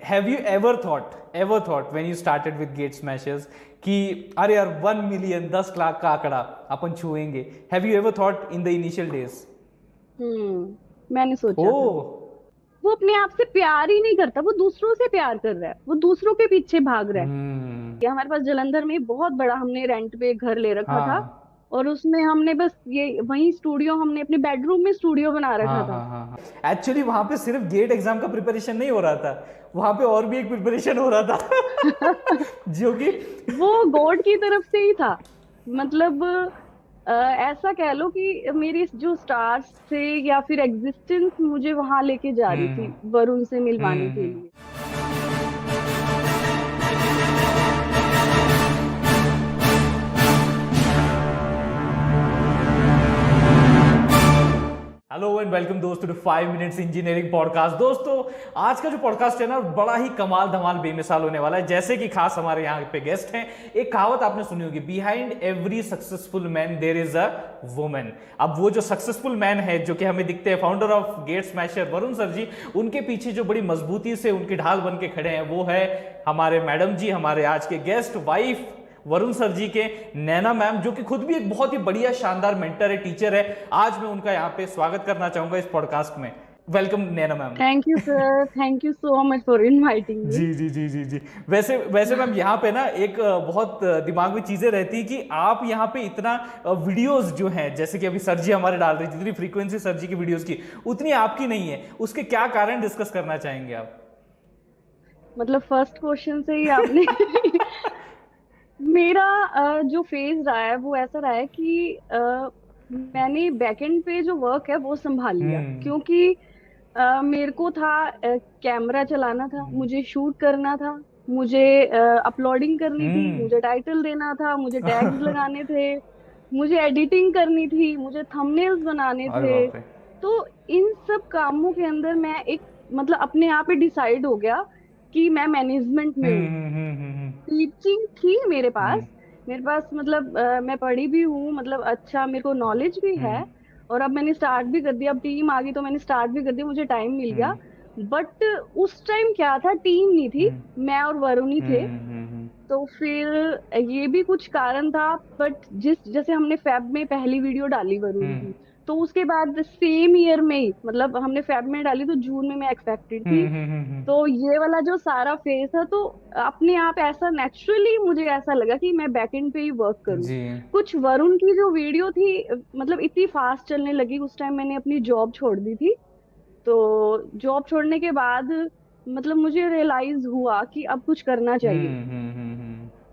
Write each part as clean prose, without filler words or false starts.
Have you ever thought when you started with Gate Smashers कि अरे यार 1 million 10 lakh का आंकड़ा अपन छुएंगे? Have you ever thought in the initial days? मैंने ओ। सोचा था। वो अपने आप से प्यार ही नहीं करता, वो दूसरों से प्यार कर रहा है, वो दूसरों के पीछे भाग रहा है। हम्म। ये हमारे पास जलंधर में बहुत बड़ा हमने रेंट पे घर ले रखा था। हाँ और उसमें हमने बस ये वही स्टूडियो, हमने अपने बेडरूम में स्टूडियो बना रखा हाँ था। हाँ हाँ हाँ, एक्चुअली वहां पे सिर्फ गेट एग्जाम का प्रिपरेशन नहीं हो रहा था, वहां पे और भी एक प्रिपरेशन हो रहा था जो कि वो गॉड की तरफ से ही था। मतलब ऐसा कह लो कि मेरी जो स्टार्स थे या फिर एग्जिस्टेंस मुझे वहां लेके जा रही हम्म थी वरुण से मिलवाने के हम्म। लिए। हेलो एंड वेलकम दोस्तों टू 5 मिनट्स इंजीनियरिंग पॉडकास्ट। दोस्तों, आज का जो पॉडकास्ट है ना, बड़ा ही कमाल धमाल बेमिसाल होने वाला है। जैसे कि खास हमारे यहाँ पे गेस्ट हैं, एक कहावत आपने सुनी होगी, behind every successful man there is a woman. अब वो जो सक्सेसफुल मैन है जो कि हमें दिखते हैं, founder of Gate Smasher Varun sir ji, उनके पीछे जो बड़ी मजबूती से उनकी ढाल बन के खड़े हैं वो है हमारे मैडम जी, हमारे आज के गेस्ट वाइफ वरुण सर जी के नैना मैम, जो कि खुद भी एक बहुत ही बढ़िया शानदार मेंटर है, टीचर है। आज मैं उनका यहाँ पे स्वागत करना चाहूंगा इस पॉडकास्ट में। Welcome Naina ma'am. Thank you sir, thank you so much for inviting me. जी जी जी जी जी। वैसे वैसे मैम, यहाँ पे ना एक बहुत दिमाग में चीजें रहती है कि आप यहाँ पे इतना वीडियोस जो हैं, जैसे कि अभी सर जी हमारे डाल रही, जितनी फ्रीक्वेंसी सर जी की वीडियोस की उतनी आपकी नहीं है, उसके क्या कारण डिस्कस करना चाहेंगे आप? मतलब फर्स्ट क्वेश्चन से ही आपने मेरा जो फेज रहा है वो ऐसा रहा है कि मैंने बैकएंड पे जो वर्क है वो संभाल लिया, हम्म क्योंकि मेरे को था कैमरा चलाना था, मुझे शूट करना था, मुझे अपलोडिंग करनी थी, हम्म। मुझे टाइटल देना था, मुझे टैग्स लगाने थे, मुझे एडिटिंग करनी थी, मुझे थंबनेल्स बनाने अरे थे। बाप रे। तो इन सब कामों के अंदर मैं एक मतलब अपने आप ही डिसाइड हो गया कि मैं मैनेजमेंट में हूँ। टीचिंग थी मेरे पास। हम्म मेरे पास मतलब मैं पढ़ी भी हूँ, मतलब अच्छा मेरे को नॉलेज भी है। हम्म और अब मैंने स्टार्ट भी कर दिया, अब टीम आ गई तो मैंने स्टार्ट भी कर दिया, मुझे टाइम मिल गया। हम्म बट उस टाइम क्या था, टीम नहीं थी, हम्म मैं और वरुण ही थे। हम्म। तो फिर ये भी कुछ कारण था। बट जिस जैसे हमने फेब में पहली वीडियो डाली वरुण हम्म की, तो उसके बाद सेम ईयर में ही, मतलब हमने फेब में डाली तो जून में मैं एक्सपेक्टेड थी। हम्म। तो ये वाला जो सारा फेज था, तो अपने आप ऐसा नेचुरली मुझे ऐसा लगा कि मैं बैकएंड पे ही वर्क करूं। जी। कुछ वरुण की जो वीडियो थी मतलब इतनी फास्ट चलने लगी, उस टाइम मैंने अपनी जॉब छोड़ दी थी। तो जॉब छोड़ने के बाद मतलब मुझे रियलाइज हुआ कि अब कुछ करना चाहिए।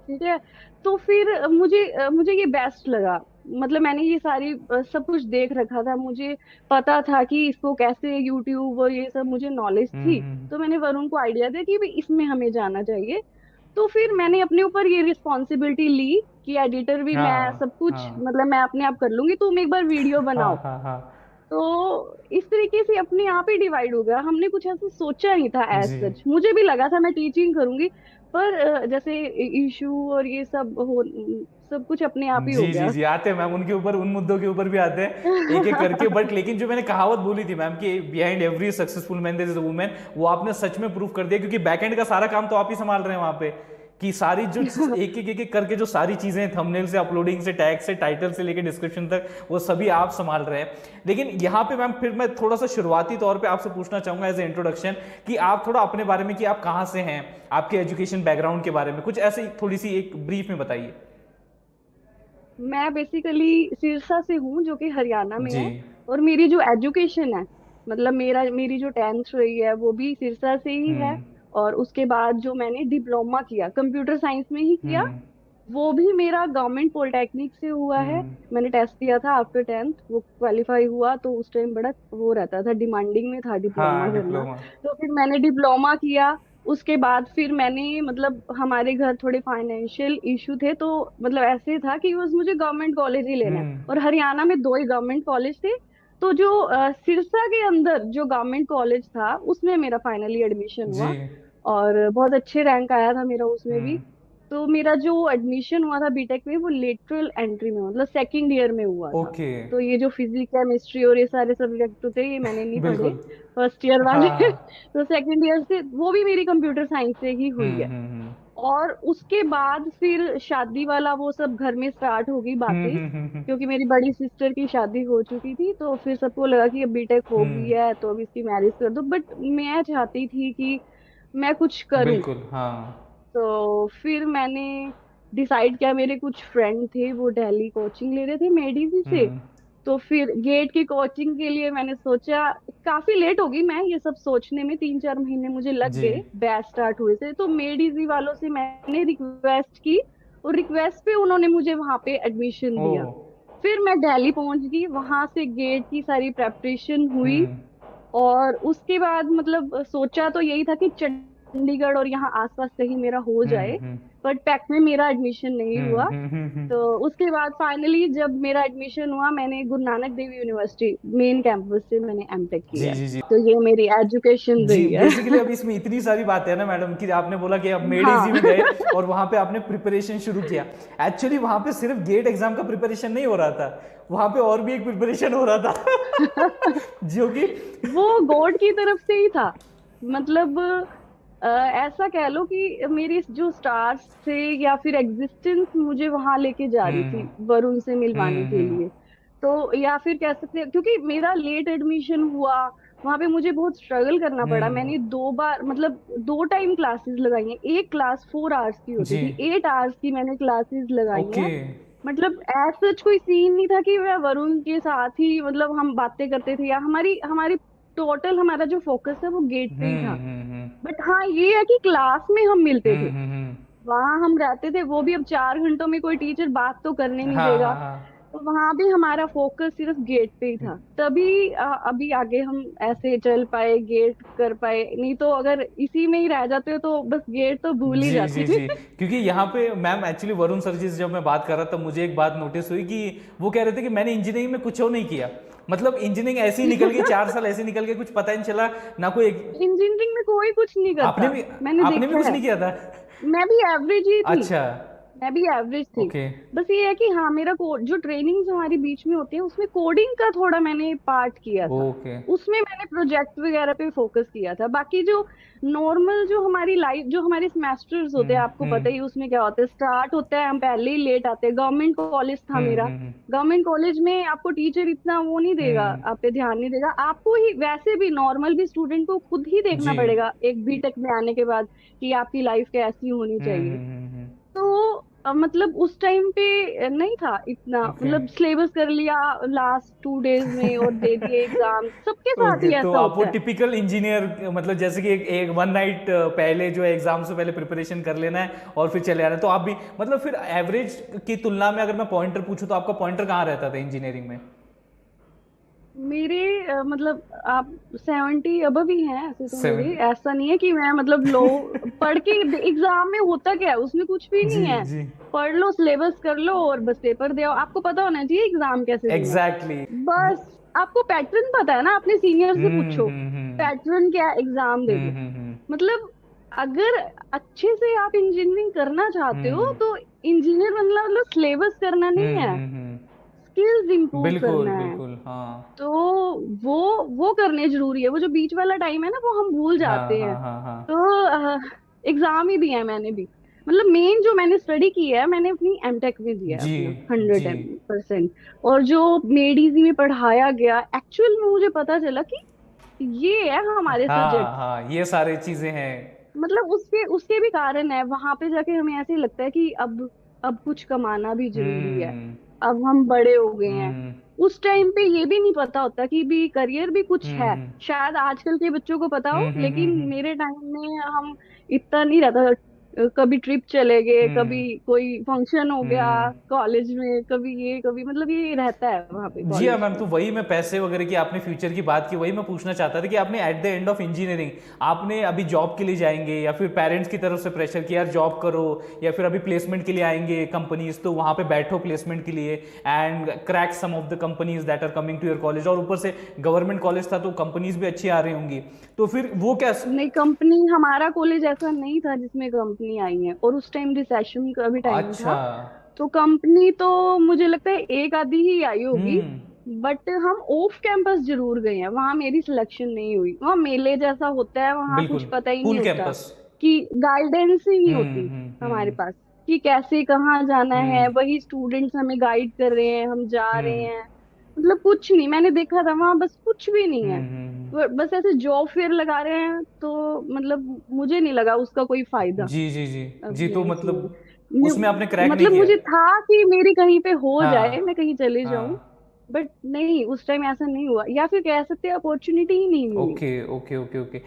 ठीक है। तो फिर मुझे ये बेस्ट लगा। मतलब मैंने ये सारी सब कुछ देख रखा था, मुझे पता था कि इसको कैसे यूट्यूब और ये सब मुझे नॉलेज थी। तो मैंने वरुण को आइडिया दिया कि भाई इसमें हमें जाना चाहिए। तो फिर मैंने अपने ऊपर ये रिस्पॉन्सिबिलिटी ली कि एडिटर भी मैं, हाँ सब कुछ हाँ मतलब मैं अपने आप कर लूंगी, तुम एक बार वीडियो हाँ बनाओ। हाँ हाँ। तो इस तरीके से अपने आप ही डिवाइड हो गया, हमने कुछ ऐसा सोचा नहीं था एज जी सच। मुझे भी लगा था मैं टीचिंग करूंगी, पर जैसे इशू और ये सब हो, सब कुछ अपने आप ही हो जी जी गया। जी, आते हैं मैम उनके ऊपर, उन मुद्दों के ऊपर भी आते हैं एक एक करके। बट लेकिन जो मैंने कहावत बोली थी मैम कि behind every successful man there is a woman, वो आपने सच में प्रूव कर दिया, क्योंकि बैकएंड का सारा काम तो आप ही संभाल रहे हैं वहां पे। कि सारी जो एक एक करके जो सारी चीजें, थंबनेल से, अपलोडिंग से, टैग से, टाइटल से लेकर डिस्क्रिप्शन तक, वो सभी आप संभाल रहे हैं। लेकिन यहाँ पे मैम फिर मैं थोड़ा सा शुरुआती तौर पे आपसे पूछना चाहूंगा एज ए इंट्रोडक्शन, कि आप थोड़ा अपने बारे में, कि आप कहाँ से हैं, आपके एजुकेशन बैकग्राउंड के बारे में कुछ ऐसे थोड़ी सी एक ब्रीफ में बताइए। मैं बेसिकली सिरसा से हूँ, जो कि हरियाणा में जी। है। और मेरी जो एजुकेशन है, मतलब मेरी जो टेंथ रही है वो भी सिरसा से ही है। हम्म और उसके बाद जो मैंने डिप्लोमा किया कंप्यूटर साइंस में ही किया, हम्म वो भी मेरा गवर्नमेंट पॉलिटेक्निक से हुआ है। हम्म। मैंने टेस्ट दिया था आफ्टर टेंथ, वो क्वालिफाई हुआ। तो उस टाइम बड़ा वो रहता था, डिमांडिंग में था डिप्लोमा हाँ, करना। डिप्लोमा। तो फिर मैंने डिप्लोमा किया। उसके बाद फिर मैंने मतलब हमारे घर थोड़े फाइनेंशियल इशू थे, तो मतलब ऐसे था कि बस मुझे गवर्नमेंट कॉलेज ही लेना है। हम्म। और हरियाणा में दो ही गवर्नमेंट कॉलेज थे। तो जो सिरसा के अंदर जो गवर्नमेंट कॉलेज था उसमें मेरा फाइनली एडमिशन जी। हुआ। और बहुत अच्छे रैंक आया था मेरा उसमें भी। हम्म तो मेरा जो एडमिशन हुआ था बीटेक में वो लेटरल एंट्री में, मतलब सेकंड ईयर में हुआ था। ओके। तो ये जो फिजिक्स केमिस्ट्री और ये सारे सब्जेक्ट तो थे, ये मैंने नहीं पढ़े बिल्कुल। फर्स्ट ईयर वाले हाँ। तो सेकंड ईयर से वो भी मेरी कंप्यूटर साइंस से ही हुई है। हम्म। और उसके बाद फिर शादी वाला वो सब घर में स्टार्ट हो गई बातें, हम्म। क्योंकि मेरी बड़ी सिस्टर की शादी हो चुकी थी। तो फिर सबको लगा कि अब बीटेक हो गई हम्म। है तो अब इसकी मैरिज कर दो, बट मैं चाहती थी कि मैं कुछ करूं। बिल्कुल। हाँ। तो फिर मैंने डिसाइड किया, मेरे कुछ फ्रेंड थे वो दिल्ली कोचिंग ले रहे थे मेडिसी से। हम्म। तो फिर गेट की कोचिंग के लिए मैंने सोचा, काफी लेट हो गई मैं ये सब सोचने में, 3-4 महीने मुझे लग जी। गए बैच स्टार्ट हुए से। तो मेड इजी वालों से मैंने रिक्वेस्ट की और रिक्वेस्ट पे उन्होंने मुझे वहां पे एडमिशन ओ। दिया। फिर मैं दिल्ली पहुंच गई, वहां से गेट की सारी प्रेपरेशन हुई। हम्म। और उसके बाद मतलब सोचा तो यही था कि चंडीगढ़ और यहाँ आसपास कहीं मेरा हो जाए, हम्म। बट पैक में मेरा एडमिशन नहीं हुआ। तो हम्म। उसके बाद फाइनली जब मेरा एडमिशन हुआ, मैंने Guru Nanak Dev university main campus से मैंने एमटेक जी किया है। जी जी तो ये मेरी एजुकेशन जी। रही बेसिकली है अब इसमें इतनी सारी बातें हैं ना मैडम, कि आपने बोला कि आप मेड इजी हाँ में गए और वहां पे आपने प्रिपरेशन शुरू किया। एक्चुअली वहां पे सिर्फ गेट एग्जाम का प्रिपरेशन नहीं हो रहा था, वहां पे और भी एक प्रिपरेशन हो रहा था जो कि वो गॉड की तरफ से ही था। मतलब ऐसा कह लो कि मेरी जो स्टार्स थे या फिर एग्जिस्टेंस मुझे वहां लेके जा रही हम्म। थी वरुण से मिलवाने के हम्म। लिए। तो या फिर कह सकते हैं, क्योंकि मेरा लेट एडमिशन हुआ, वहां पे मुझे बहुत स्ट्रगल करना पड़ा। हम्म। मैंने 2 बार मतलब 2 टाइम क्लासेस लगाई हैं। एक क्लास 4 आवर्स की होती जी। थी, 8 आवर्स की मैंने क्लासेस लगाई ओके। हैं। मतलब ऐसा कोई सीन नहीं था कि मैं वरुण के साथ ही मतलब हम बातें करते थे, या हमारी हमारी टोटल हमारा जो फोकस है वो गेट पे ही था। हम्म। बट हाँ ये है कि क्लास में हम मिलते थे, हम्म। वहां हम रहते थे, वो भी अब 4 घंटों में कोई टीचर बात तो करने नहीं हाँ देगा। हाँ हाँ। तो वहां भी हमारा फोकस सिर्फ गेट पे ही था, तभी अभी आगे हम ऐसे चल पाए, गेट कर पाए। नहीं तो अगर इसी में ही रह जाते तो बस गेट तो भूल ही जी जी जाते जी। क्योंकि यहाँ पे मैम एक्चुअली वरुण सर जी से जब मैं बात कर रहा था, मुझे एक बात नोटिस हुई कि वो कह रहे थे कि मैंने इंजीनियरिंग में कुछ और नहीं किया। मतलब इंजीनियरिंग ऐसे ही निकल गई, 4 साल ऐसे निकल गए, कुछ पता ही नहीं चला ना कोई इंजीनियरिंग में कोई कुछ नहीं आपने करता, भी मैंने आपने भी देखा कुछ है। नहीं किया था? मैं भी एवरेज ही थी, अच्छा। मैं भी एवरेज थी। ओके। बस ये है कि हाँ मेरा जो ट्रेनिंग्स हमारी बीच में होती है उसमें कोडिंग का थोड़ा मैंने पार्ट किया था। ओके। उसमें मैंने प्रोजेक्ट वगैरह पे फोकस किया था। बाकी जो नॉर्मल जो हमारी लाइफ, जो हमारे सेमेस्टर्स होते हैं, आपको पता हम्म। ही उसमें क्या होता है, स्टार्ट होता है हम पहले ही लेट आते हैं। गवर्नमेंट कॉलेज था मेरा, गवर्नमेंट कॉलेज में आपको टीचर इतना वो नहीं देगा, हम्म। आप पे ध्यान नहीं देगा। आपको ही वैसे भी नॉर्मल भी स्टूडेंट को खुद ही देखना जी। पड़ेगा एक बीटेक में आने के बाद कि आपकी लाइफ कैसी होनी चाहिए। तो मतलब उस टाइम पे नहीं था इतना, ओके। मतलब सिलेबस कर लिया लास्ट 2 डेज में और दे दिए एग्जाम, सबके साथ ओके, ही तो ऐसा आप वो होता है। टिपिकल इंजीनियर, मतलब जैसे कि एक 1 नाइट पहले जो है एग्जाम से पहले प्रिपरेशन कर लेना है और फिर चले आना है। तो आप भी मतलब फिर एवरेज की तुलना में अगर मैं पॉइंटर पूछूं तो आपका पॉइंटर कहाँ रहता था इंजीनियरिंग में? मेरे मतलब आप 70 अब भी हैं ऐसे तो मेरे, 7। ऐसा नहीं है कि मैं मतलब लो पढ़ के। एग्जाम में होता क्या है, उसमें कुछ भी जी नहीं है। जी। पढ़ लो, सिलेबस कर लो और बस पेपर दो। आपको पता होना चाहिए एग्जाम कैसे देना है, एग्जैक्टली। बस आपको पैटर्न पता है ना, अपने सीनियर से पूछो हम्म। पैटर्न क्या है, एग्जाम दे दो। हम्म। मतलब अगर अच्छे से आप इंजीनियरिंग करना चाहते हो हम्म। तो इंजीनियर बनना मतलब सिलेबस करना नहीं है, हम्म। स्किल्स इंप्रूव बिल्कुल करना है। बिल्कुल। हाँ तो वो वो करने जरूरी है। वो जो बीच वाला टाइम है ना वो हम भूल हाँ जाते हाँ हैं। हाँ हाँ। तो एग्जाम ही दिया है मैंने भी, मतलब मेन जो मैंने स्टडी की है मैंने अपनी एमटेक में दिया है जी अपना जी। 100%। और जो मेडिजी में पढ़ाया गया एक्चुअल में मुझे पता चला कि ये है हमारे हाँ सब्जेक्ट। हाँ, ये सारी चीजें हैं। मतलब उसके उसके भी कारण है, वहां पे जाके हमें ऐसे लगता है कि अब कुछ कमाना भी जरूरी है, हम्म। अब हम बड़े हो गए हैं। हम्म। उस टाइम पे ये भी नहीं पता होता कि भी करियर भी कुछ है। हम्म। शायद आजकल के बच्चों को पता हो, लेकिन हम्म। मेरे टाइम में हम इतना नहीं रहता था। कभी ट्रिप चले गए, कभी हम्म। कोई फंक्शन हो गया हम्म। कॉलेज में, कभी ये कभी मतलब ये रहता है वहां पे जी हाँ कॉलेज मैम, में। तो वही मैं पैसे वगैरह की आपने फ्यूचर की बात की, वही मैं पूछना चाहता था कि आपने at the end of engineering आपने अभी जॉब के लिए जाएंगे या फिर पेरेंट्स की तरफ से प्रेशर कि यार जॉब करो, या फिर अभी प्लेसमेंट के लिए आएंगे कंपनीज तो वहां पे बैठो प्लेसमेंट के लिए and crack some of the companies that are coming to your college, और ऊपर से गवर्नमेंट कॉलेज था तो कंपनीज भी अच्छी आ रही होंगी, तो फिर वो क्या? नहीं, कंपनी हमारा कॉलेज ऐसा नहीं था जिसमें कंपनी आई है, और उस टाइम रिसेशन का भी टाइम अच्छा। था। तो कंपनी तो मुझे लगता है एक आधी ही आई होगी, हम्म। बट हम ऑफ कैंपस जरूर गए हैं। वहां मेरी सिलेक्शन नहीं हुई। वहां मेले जैसा होता है, वहां कुछ बिल्कुल। पता ही नहीं कूल होता, कैंपस। कि गाइडेंस ही नहीं होती हमारे हम्म। पास कि कैसे कहाँ जाना है। हम्म। वही स्टूडेंट्स हमें गाइड कर रहे हैं, हम जा रहे हम्म। हैं। मतलब कुछ नहीं, मैंने देखा था वहां बस कुछ भी नहीं है। हम्म। बस ऐसे जॉब फेयर लगा रहे हैं, तो मतलब मुझे नहीं लगा उसका कोई फायदा जी जी जी। जी, तो अपने इसमें। मतलब उसमें आपने क्रैक नहीं मतलब किया। मुझे था कि मेरी कहीं पे हो जाए, मैं हाँ कहीं चले जाऊं, हाँ। बट नहीं, उस टाइम ऐसा नहीं हुआ, या फिर कह सकते हैं अपॉर्चुनिटी ही नहीं मिली। Okay okay okay okay.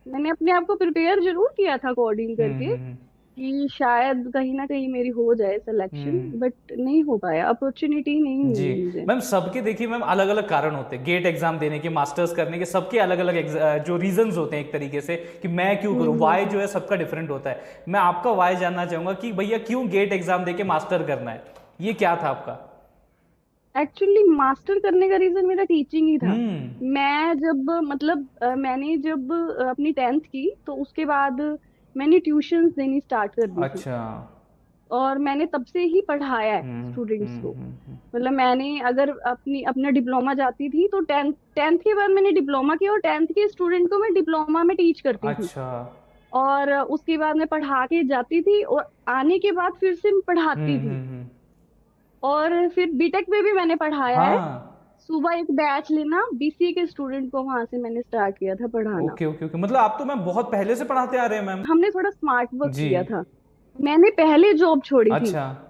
मैंने अपने आप को प्रिपेयर जरूर किया था कोडिंग करके, हम्म। कि शायद कहीं ना कहीं मेरी हो जाए सिलेक्शन, हम्म। बट नहीं हो पाया, अपॉर्चुनिटी नहीं जी मिली मुझे। मैम, सबके देखिए मैम अलग अलग कारण होते हैं गेट एग्जाम देने के, मास्टर्स करने के, सबके अलग अलग जो रीजंस होते हैं एक तरीके से कि मैं क्यों करूं। वाई जो है सबका डिफरेंट होता है। मैं आपका वाई जानना चाहूंगा कि भैया क्यों गेट एग्जाम देके मास्टर करना है, ये क्या था आपका। एक्चुअली मास्टर करने का रीजन मेरा टीचिंग ही था। हम्म। मैं जब मतलब मैंने जब अपनी 10th की, तो उसके बाद मैंने ट्यूशंस देनी स्टार्ट कर दी थी, अच्छा। और मैंने तब से ही पढ़ाया है स्टूडेंट्स को। मतलब मैंने अगर अपना डिप्लोमा जाती थी, तो टेंथ के बाद मैंने डिप्लोमा किया, और 10th के स्टूडेंट को मैं डिप्लोमा में टीच करती थी। अच्छा। और उसके बाद मैं पढ़ा के जाती थी, और आने के बाद फिर से मैं पढ़ाती थी। हम्म। और फिर बीटेक में भी मैंने पढ़ाया है। हाँ। सुबह एक बैच लेना, बीसीए के स्टूडेंट को, वहां से मैंने स्टार्ट किया था पढ़ाना। ओके ओके ओके, मतलब आप तो मैम बहुत पहले से पढ़ाते आ रहे हैं मैम। हमने थोड़ा स्मार्ट वर्क जी। किया था। मैंने पहले जॉब छोड़ी थी, अच्छा।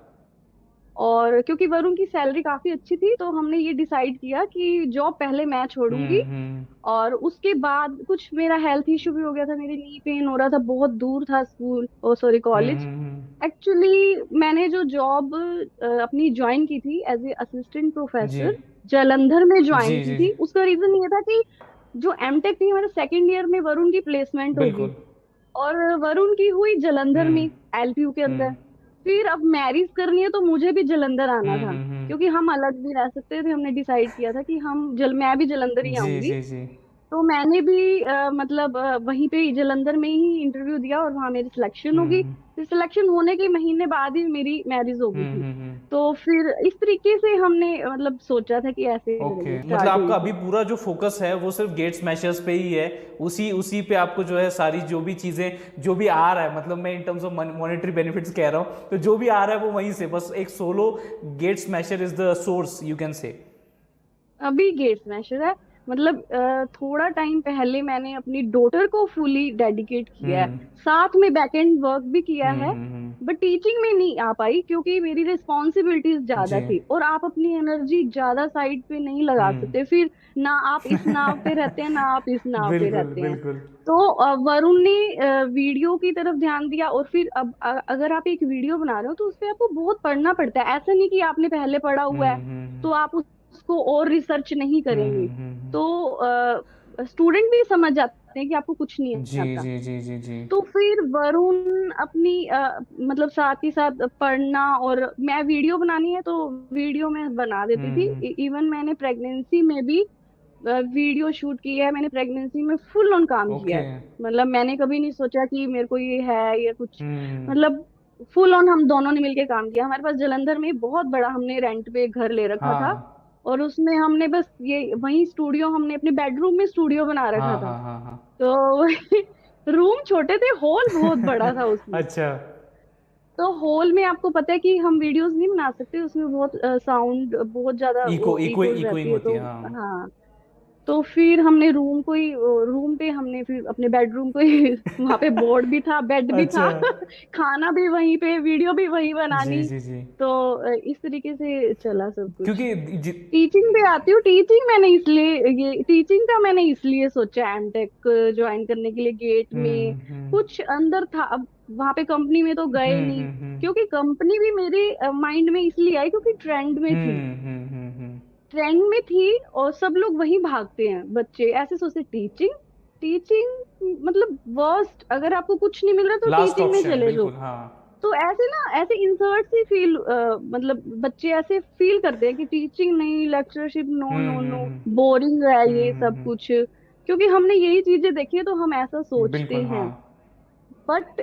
और क्योंकि वरुण की सैलरी काफी अच्छी थी, तो हमने ये डिसाइड किया कि जॉब पहले मैं छोड़ूंगी। हम्म। और उसके बाद कुछ मेरा हेल्थ इशू भी हो गया था, मेरी नी पेन हो रहा था, बहुत दूर था school, oh sorry college. Hmm. Actually मैंने जो जॉब अपनी ज्वाइन की थी एज ए असिस्टेंट जी प्रोफेसर, जालंधर में ज्वाइन जी की जी थी। जी। उसका रीजन ये था कि जो एमटेक थी, हमारे सेकेंड ईयर में वरुण की प्लेसमेंट होगी, बिल्कुल। और वरुण की हुई जालंधर में, हम्म। एलपीयू के हम्म। अंदर। फिर अब मैरिज करनी है, तो मुझे भी जालंधर आना था, हम्म। क्योंकि हम अलग भी रह सकते थे। हमने डिसाइड किया था कि मैं भी जालंधर ही जी आऊंगी। जी जी। तो मैंने भी मतलब वहीं पे जालंधर में ही इंटरव्यू दिया, और वहां मेरी सिलेक्शन होगी। हम्म। फिर सिलेक्शन होने के महीने बाद ही मेरी मैरिज हो गई थी। हम्म। तो फिर इस तरीके से हमने मतलब सोचा था कि ऐसे ओके, करेंगे, मतलब स्टार्ट हुई आपका अभी थी। पूरा जो फोकस है वो सिर्फ गेट स्मैशर्स पे ही है। उसी उसी पे आपको जो है सारी जो भी चीज़ें जो भी आ रहा है, मतलब मैं in terms of monetary benefits कह रहा हूँ, तो जो भी आ रहा है वो वहीं से, बस एक solo GATE smasher is the source you can say. अभी गेट स्मैशर है। मतलब थोड़ा टाइम पहले मैंने अपनी डॉटर को फुली डेडिकेट किया है, हम्म। साथ में बैकएंड वर्क भी किया है। हम्म। बट टीचिंग में नहीं आ पाई, क्योंकि मेरी रिस्पॉन्सिबिलिटीज जी। ज्यादा थी, और आप अपनी एनर्जी ज्यादा साइड पे नहीं लगा हम्म। सकते फिर। ना आप इस नाव पे रहते हैं, ना आप इस नाव पे बिल्कुल रहते हैं। बिल्कुल। तो वरुण ने वीडियो की तरफ ध्यान दिया, और फिर अब अगर आप एक वीडियो बना रहे हो, तो उसपे आपको बहुत पढ़ना पड़ता है। ऐसा नहीं कि आपने पहले पढ़ा हुआ है हम्म। तो आप उसको और रिसर्च नहीं करेंगे। हम्म। तो स्टूडेंट भी समझ जाते हैं कि आपको कुछ नहीं जी आता। जी जी जी जी। तो फिर वरुण अपनी मतलब साथ ही साथ पढ़ना, और मैं वीडियो बनानी है तो वीडियो में बना देती थी। हम्म। इवन मैंने प्रेगनेंसी में भी वीडियो शूट की है। मैंने प्रेगनेंसी में फुल ऑन काम किया ओके। है। मतलब मैंने कभी नहीं सोचा कि मेरे को ये है या कुछ। हम्म। मतलब फुल ऑन हम दोनों ने मिलके काम किया। हमारे पास जालंधर में बहुत बड़ा हमने रेंट पे एक घर ले रखा था, हाँ और उसमें हमने बस ये वही स्टूडियो, हमने अपने बेडरूम में स्टूडियो बना रखा हाँ था। हाँ हाँ हाँ। तो रूम छोटे थे, हॉल बहुत बड़ा था उसमें। अच्छा। तो हॉल में आपको पता है कि हम वीडियोस नहीं बना सकते, उसमें बहुत साउंड, बहुत ज्यादा इको वो इको इकोज इकोइंग रहती है, होती तो है हाँ। हाँ। तो फिर हमने रूम पे हमने फिर अपने बेडरूम को ही वहां पे बोर्ड भी था, बेड भी अच्छा। था, खाना भी वहीं पे, वीडियो भी वहीं जी बनानी। जी जी। तो इस तरीके से चला सब कुछ। क्योंकि टीचिंग पे आती हूँ। टीचिंग का मैंने इसलिए सोचा एमटेक ज्वाइन करने के लिए। गेट में कुछ अंदर था, अब वहां पे कंपनी में तो गए नहीं, हम्म। क्योंकि कंपनी भी मेरे माइंड में इसलिए आई क्योंकि ट्रेंड में थी। हम्म। ट्रेंड में थी, और सब लोग वहीं भागते हैं, बच्चे ऐसे सोचते टीचिंग, टीचिंग मतलब वर्स्ट, अगर आपको कुछ नहीं मिल रहा तो लास्ट टीचिंग में ऑप्शन चले जाओ। बिल्कुल हाँ। तो ऐसे ना, ऐसे इंसर्ट सी फील, मतलब बच्चे ऐसे फील करते हैं कि टीचिंग नहीं, lectureship, no no no, boring है ये सब कुछ। क्योंकि हमने यही चीजें देखी है, तो हम ऐसा सोचते बिल्कुल हाँ। हैं। बट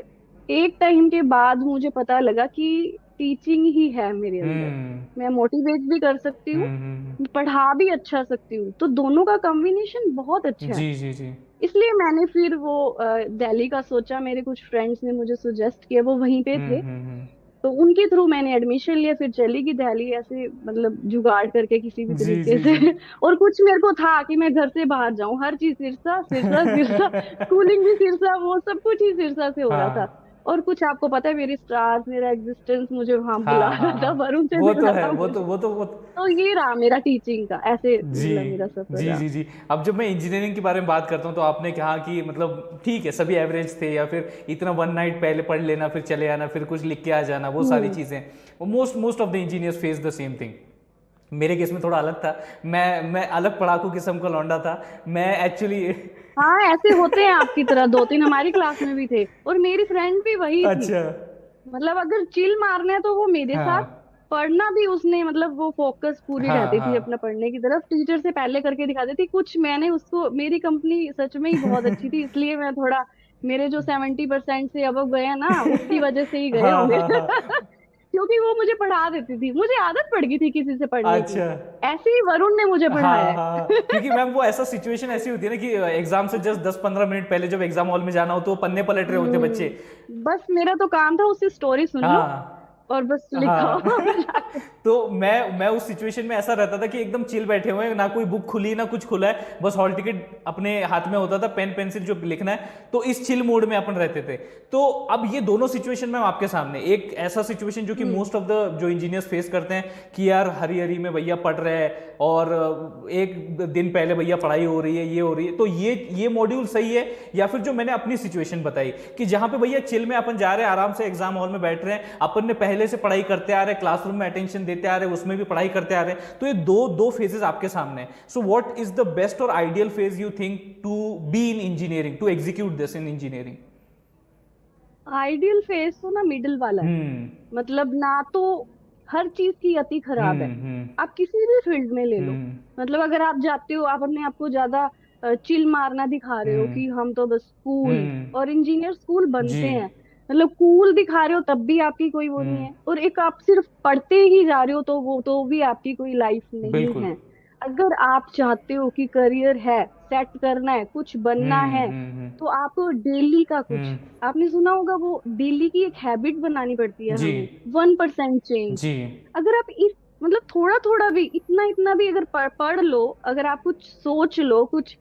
एक टाइम के बाद मुझे पता लगा कि टीचिंग ही है मेरे अंदर। हम्म मैं मोटिवेट भी कर सकती हूँ, हम्म। पढ़ा भी अच्छा सकती हूँ, तो दोनों का कॉम्बिनेशन बहुत अच्छा है। जी जी जी। इसलिए मैंने फिर वो दिल्ली का सोचा। मेरे कुछ फ्रेंड्स ने मुझे सुजेस्ट किया, वो वहीं पे थे, हम्म। तो उनके थ्रू मैंने एडमिशन लिया। फिर चली गई दिल्ली ऐसे, मतलब जुगाड़ करके किसी भी जी तरीके जी से। जी। और कुछ मेरे को था कि मैं घर से बाहर जाऊं, हर चीज सिरसा सिरसा सिरसा, स्कूलिंग भी सिरसा, वो सब कुछ ही सिरसा से हो रहा था। हाँ और कुछ आपको पता है, मेरी स्टार्स, मेरा एग्जिस्टेंस मुझे वहां बुला हाँ रहा हाँ था, हाँ। वरुण से वो तो मिला है, था मुझे। वो तो ये रहा मेरा टीचिंग का ऐसे, जी मतलब मेरा सफर जी रहा। जी जी। अब जब मैं इंजीनियरिंग के बारे में बात करता हूँ तो आपने कहा कि मतलब ठीक है सभी एवरेज थे, या फिर इतना वन नाइट पहले पढ़ लेना फिर चले आना फिर कुछ लिख के आ जाना, वो सारी हम्म। चीज़ें, वो most most of the engineers face the same thing. मेरे केस में थोड़ा अलग था। मैं अलग पढ़ाकू किस्म का लौंडा था। मैं एक्चुअली हाँ, ऐसे होते हैं आपकी तरह, दो तीन हमारी क्लास में भी थे, और मेरी फ्रेंड भी वही थी। अच्छा। मतलब अगर चिल मारना है तो वो मेरे साथ, हाँ पढ़ना भी उसने, मतलब वो फोकस पूरी हाँ रहती थी अपना हाँ। पढ़ने की तरफ, टीचर से पहले करके दिखाती थी कुछ। मैंने उसको, मेरी कंपनी सच में ही बहुत अच्छी थी, इसलिए मैं थोड़ा, मेरे जो 70% से अब गए हैं ना, उसकी वजह से ही गए हाँ होंगे। हाँ हाँ। क्योंकि वो मुझे पढ़ा देती थी, मुझे आदत पड़ गई थी किसी से पढ़ने की। अच्छा। ऐसे ही वरुण ने मुझे पढ़ाया हाँ है। हाँ, क्योंकि मैम वो ऐसा सिचुएशन ऐसी होती है ना कि एग्जाम से जस्ट 10-15 मिनट पहले जब एग्जाम हॉल में जाना हो तो वो पन्ने पलट रहे होते हैं बच्चे। बस मेरा तो काम था उससे स्टोरी सुन लो हाँ और बस लिखाओ। हाँ। तो मैं उस सिचुएशन में ऐसा रहता था कि एकदम चिल बैठे हुए हैं, ना कोई बुक खुली ना कुछ खुला है, बस हॉल टिकट अपने हाथ में होता था, पेन पेंसिल जो लिखना है, तो इस चिल मोड में अपन रहते थे। तो अब ये दोनों सिचुएशन में आपके सामने एक ऐसा सिचुएशन जो कि हम्म। मोस्ट ऑफ द जो इंजीनियर्स फेस करते हैं कि यार हरी हरी में भैया पढ़ रहे हैं और एक दिन पहले भैया पढ़ाई हो रही है, ये हो रही है, तो ये मॉड्यूल सही है, या फिर जो मैंने अपनी सिचुएशन बताई कि जहां पे भैया चिल में अपन जा रहे हैं, आराम से एग्जाम हॉल में बैठ रहे हैं, अपन ने पहले से पढ़ाई करते आ रहे हैं, क्लासरूम में अटेंशन देते आ रहे हैं, उसमें भी पढ़ाई करते आ रहे हैं, तो ये दो दो फेजेस आपके सामने हैं। So what is the best और ideal phase you think to be in engineering, to execute this in engineering? Ideal phase तो ना मिडिल वाला है। हम्म मतलब ना तो हर चीज की अति खराब है, हम्म। आप किसी भी फील्ड में ले लो। हम्म मतलब अगर आप जाते हो, आप अपने आप को ज्यादा चिल मारना दिखा रहे हो हम्म कि हम तो बस कूल, और हम्म। इंजीनियर कूल जी। बनते हैं, मतलब कूल दिखा रहे हो तब भी आपकी कोई वो नहीं हम्म। है, और एक आप सिर्फ पढ़ते ही जा रहे हो तो वो तो भी आपकी कोई लाइफ नहीं बिल्कुल। है। अगर आप चाहते हो कि करियर है, सेट करना है, कुछ बनना है, तो आपको डेली का कुछ, हम्म। आपने सुना होगा वो, डेली की एक हैबिट बनानी पड़ती है जी हमें। 1% चेंज। जी। अगर आप इस, मतलब थोड़ा थोड़ा भी, इतना इतना भी अगर पढ़ लो, अगर आप कुछ सोच लो, कुछ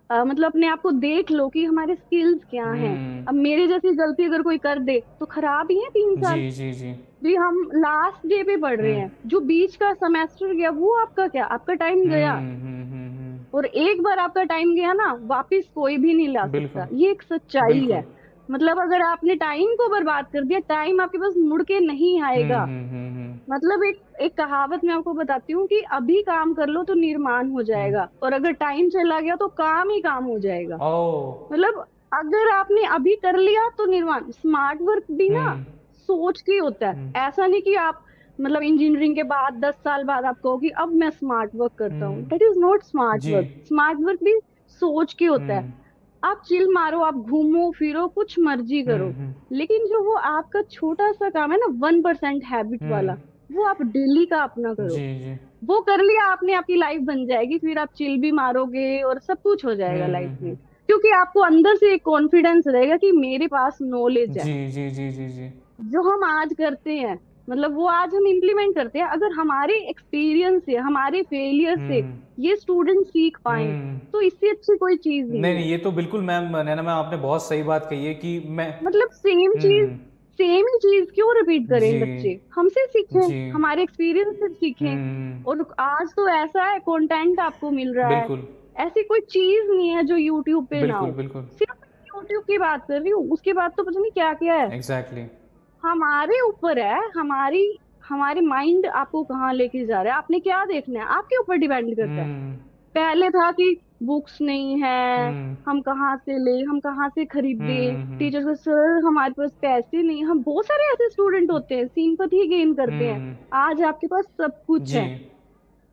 मतलब अपने आप को देख लो कि हमारे स्किल्स क्या हैं। हम्म। अब मेरे जैसी गलती अगर कोई कर दे तो खराब ही है 3 साल। जी जी जी। भी हम लास्ट डे पे पढ़ रहे हम्म हैं, जो बीच का सेमेस्टर गया वो आपका क्या, आपका टाइम गया। हम्म। और एक बार आपका टाइम गया ना, वापिस कोई भी नहीं ला बिल्कुल सकता, ये एक सच्चाई बिल्कुल। है। मतलब अगर आपने टाइम को बर्बाद कर दिया, टाइम आपके पास मुड़ के नहीं आएगा। हम्म। मतलब एक एक कहावत मैं आपको बताती हूँ कि अभी काम कर लो तो निर्माण हो जाएगा, और अगर टाइम चला गया तो काम ही काम हो जाएगा। ओ। मतलब अगर आपने अभी कर लिया तो निर्माण। स्मार्ट वर्क भी ना हम्म सोच के होता है, ऐसा नहीं कि आप, मतलब इंजीनियरिंग के बाद 10 साल बाद आप कहो कि अब मैं स्मार्ट वर्क करता हूँ, दैट इज नॉट स्मार्ट जी। वर्क। स्मार्ट वर्क भी सोच के होता है। हम्म आप चिल मारो, आप घूमो फिरो, कुछ मर्जी करो, लेकिन जो वो आपका छोटा सा काम है ना, 1% हैबिट वाला, हम्म। वो आप डेली का अपना करो। जी जी। वो कर लिया आपने, आपकी लाइफ बन जाएगी, फिर आप चिल भी मारोगे और सब कुछ हो जाएगा लाइफ में। हम्म। क्योंकि आपको अंदर से एक कॉन्फिडेंस रहेगा कि मेरे पास नॉलेज है। जी जी जी जी जी। जो हम आज करते हैं, मतलब वो आज हम इम्प्लीमेंट करते हैं, अगर हमारे एक्सपीरियंस से, हमारे फेलियर से हम्म ये स्टूडेंट सीख पाए, हम्म। तो इससे अच्छी कोई चीज नहीं नहीं नहीं, है। ये तो बिल्कुल मैम, नैना मैम आपने बहुत सही बात कही है कि मैं मतलब सेम चीज, हम्म। सेम ही चीज क्यों रिपीट करें, जी बच्चे हमसे सीखें, जी। हमारे एक्सपीरियंस से सीखें। हम्म। और आज तो ऐसा है, कंटेंट आपको मिल रहा है, बिल्कुल ऐसी कोई चीज नहीं है जो यूट्यूब पे ना बिल्कुल हो। बिल्कुल। सिर्फ यूट्यूब की बात कर रही हूँ, उसके बाद तो पता नहीं क्या क्या है। Exactly exactly। हमारे ऊपर है, हमारी, हमारे माइंड आपको कहाँ लेके जा रहा है, आपने क्या देखना है, आपके ऊपर डिपेंड करता है। हम्म पहले था कि बुक्स नहीं है, हम्म हम कहाँ से ले, हम कहाँ से खरीदे, हम्म। टीचर को सर हमारे पास पैसे नहीं। हम बहुत सारे ऐसे स्टूडेंट होते हैं, सिंपैथी गेन करते हैं। हम्म। आज आपके पास सब कुछ जी। है,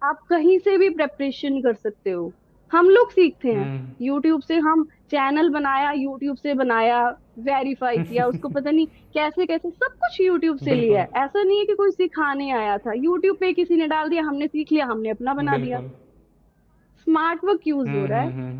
आप कहीं से भी प्रेपरेशन कर सकते हो। हम लोग सीखते हैं यूट्यूब से। हम चैनल बनाया, यूट्यूब से बनाया, वेरीफाई किया उसको, पता नहीं कैसे कैसे सब कुछ यूट्यूब से लिया बिल्कुल है। ऐसा नहीं है कि कोई सिखाने आया था, यूट्यूब पे किसी ने डाल दिया, हमने सीख लिया, हमने अपना बना दिया। बिल्कुल। स्मार्ट वर्क यूज हो रहा है,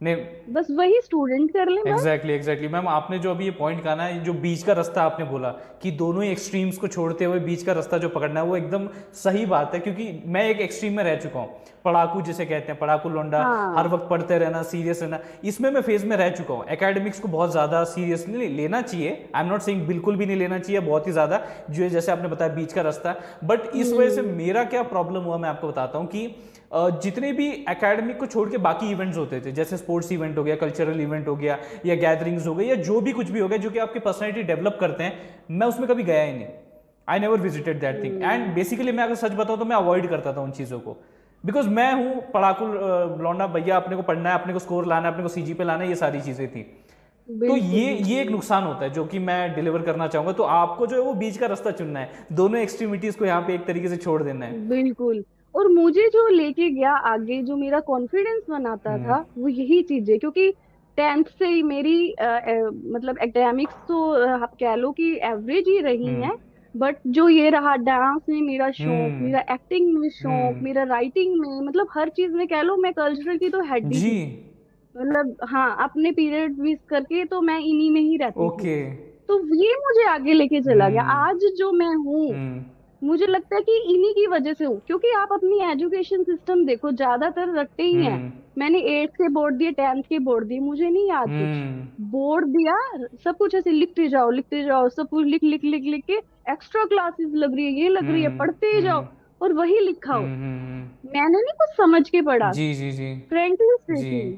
नहीं, बस वही स्टूडेंट कर ले बस। एग्जैक्टली एग्जैक्टली मैम, आपने जो अभी ये पॉइंट कहा ना, ये जो बीच का रास्ता आपने बोला कि दोनों ही एक्सट्रीम्स को छोड़ते हुए बीच का रास्ता जो पकड़ना है, वो एकदम सही बात है। क्योंकि मैं एक एक्सट्रीम में रह चुका हूँ, पढ़ाकू जिसे कहते हैं, पढ़ाकू लौंडा, हर हाँ वक्त पढ़ते रहना, सीरियस रहना, इसमें मैं फेज में रह चुका हूँ। एकेडमिक्स को बहुत ज़्यादा सीरियसली लेना चाहिए, आई एम नॉट सेइंग बिल्कुल भी नहीं लेना चाहिए, बहुत ही ज़्यादा, जो जैसे आपने बताया बीच का रास्ता। बट इस वजह से मेरा क्या प्रॉब्लम हुआ, मैं आपको बताता हूँ कि जितने भी एकेडमिक को छोड़ के बाकी इवेंट्स होते थे, जैसे स्पोर्ट्स इवेंट हो गया, कल्चरल इवेंट हो गया, या गैदरिंग्स हो गई, या जो भी कुछ भी हो गया जो कि आपकी पर्सनैलिटी डेवलप करते हैं, मैं उसमें कभी गया ही नहीं। I never visited that thing. And basically मैं अगर सच बताऊं तो मैं अवॉइड करता था उन चीज़ों को, बिकॉज मैं हूँ पढ़ाकू लौंडा, भैया अपने को पढ़ना है, अपने को स्कोर लाना है, अपने को सीजी पे लाना है, ये सारी चीज़ें थी। तो बिल्कुल ये एक नुकसान होता है जो कि मैं डिलीवर करना चाहूंगा। तो आपको जो है वो बीच का रास्ता चुनना है, दोनों एक्सट्रीमिटीज को यहाँ पे एक तरीके से छोड़ देना है। बिल्कुल। और मुझे जो लेके गया आगे, जो मेरा कॉन्फिडेंस बनाता हम्म था, वो यही चीज है। क्योंकि टेंथ से ही मेरी मतलब एकेडमिक्स तो आप कह लो कि एवरेज ही रही हम्म है। बट जो ये रहा, डांस में मेरा शौक, हम्म मेरा एक्टिंग में शौक, हम्म मेरा राइटिंग में, मतलब हर चीज में कह लो, मैं कल्चरल की तो हेड ही जी, थी। मतलब हाँ, अपने पीरियड मिस करके तो मैं इन्हीं में ही रहती थी। ओके। तो ये मुझे आगे लेके चला गया। हम्म आज जो मैं हूँ, हम्म मुझे लगता है कि इन्हीं की वजह से हूँ। क्योंकि आप अपनी एजुकेशन सिस्टम देखो, ज्यादातर रटते ही हैं। हम्म मैंने 8th के बोर्ड दिए, 10th के बोर्ड दिए, मुझे नहीं याद कुछ। हम्म बोर्ड दिया, सब कुछ ऐसे लिखते जाओ, सब कुछ लिख लिख लिख लिख के, एक्स्ट्रा क्लासेस लग रही है, ये लग रही है, हम्म पढ़ते ही जाओ, हम्म और वही लिखा हो। हम्म। मैंने नहीं कुछ समझ के पढ़ा, जी जी जी फ्रेंकली जी। स्पीकिंग,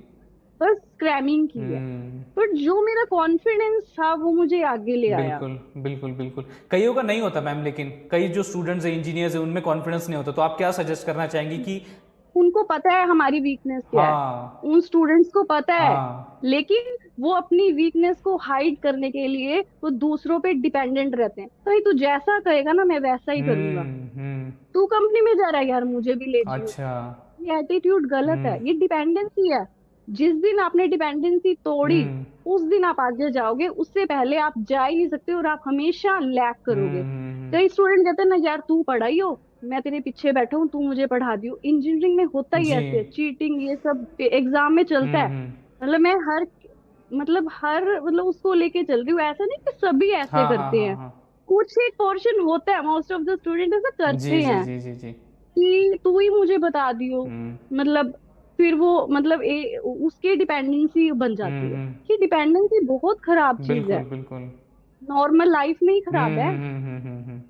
बस क्रैमिंग की है। हम्म। बट जो मेरा कॉन्फिडेंस था, वो मुझे आगे ले आया। बिल्कुल बिल्कुल बिल्कुल, कईयों का नहीं होता मैम, लेकिन कई जो स्टूडेंट्स हैं, इंजीनियर्स हैं, उनमें कॉन्फिडेंस नहीं होता। तो आप क्या सजेस्ट करना चाहेंगी कि उनको पता है हमारी वीकनेस क्या है, हाँ उन स्टूडेंट्स को पता है, हाँ लेकिन वो अपनी वीकनेस को हाइड करने के लिए वो दूसरों पे डिपेंडेंट रहते हैं। भाई तू जैसा कहेगा ना, मैं वैसा ही करूंगा। हम्म। तू कंपनी में जा रहा है यार, मुझे भी ले जियो। अच्छा। ये एटीट्यूड गलत है, हम्म ये डिपेंडेंसी है। जिस दिन आपने डिपेंडेंसी तोड़ी, हम्म उस दिन आप आगे जाओगे, उससे पहले आप जा ही नहीं सकते, और आप हमेशा लैग करोगे। कई स्टूडेंट कहते हैं ना, यार तू पढ़ाई हो, मैं तेरे पीछे बैठा हूँ, तू मुझे पढ़ा दियो। इंजीनियरिंग में होता ही जी। ऐसे, चीटिंग ये सब एग्जाम में चलता है। हम्म। मतलब मैं हर उसको लेके चल रही हूँ। ऐसा नहीं कि सभी ऐसे हाँ हाँ करते हाँ हैं, हाँ। कुछ एक पोर्शन होता है, मोस्ट ऑफ द स्टूडेंट ऐसा जी करते जी हैं जी जी जी। कि तू ही मुझे बता दियो। हम्म मतलब फिर वो मतलब उसकी डिपेंडेंसी बन जाती है। हम्म। कि डिपेंडेंसी बहुत खराब चीज बिल्कुल है, बिल्कुल। नॉर्मल लाइफ में ही खराब है। हम्म।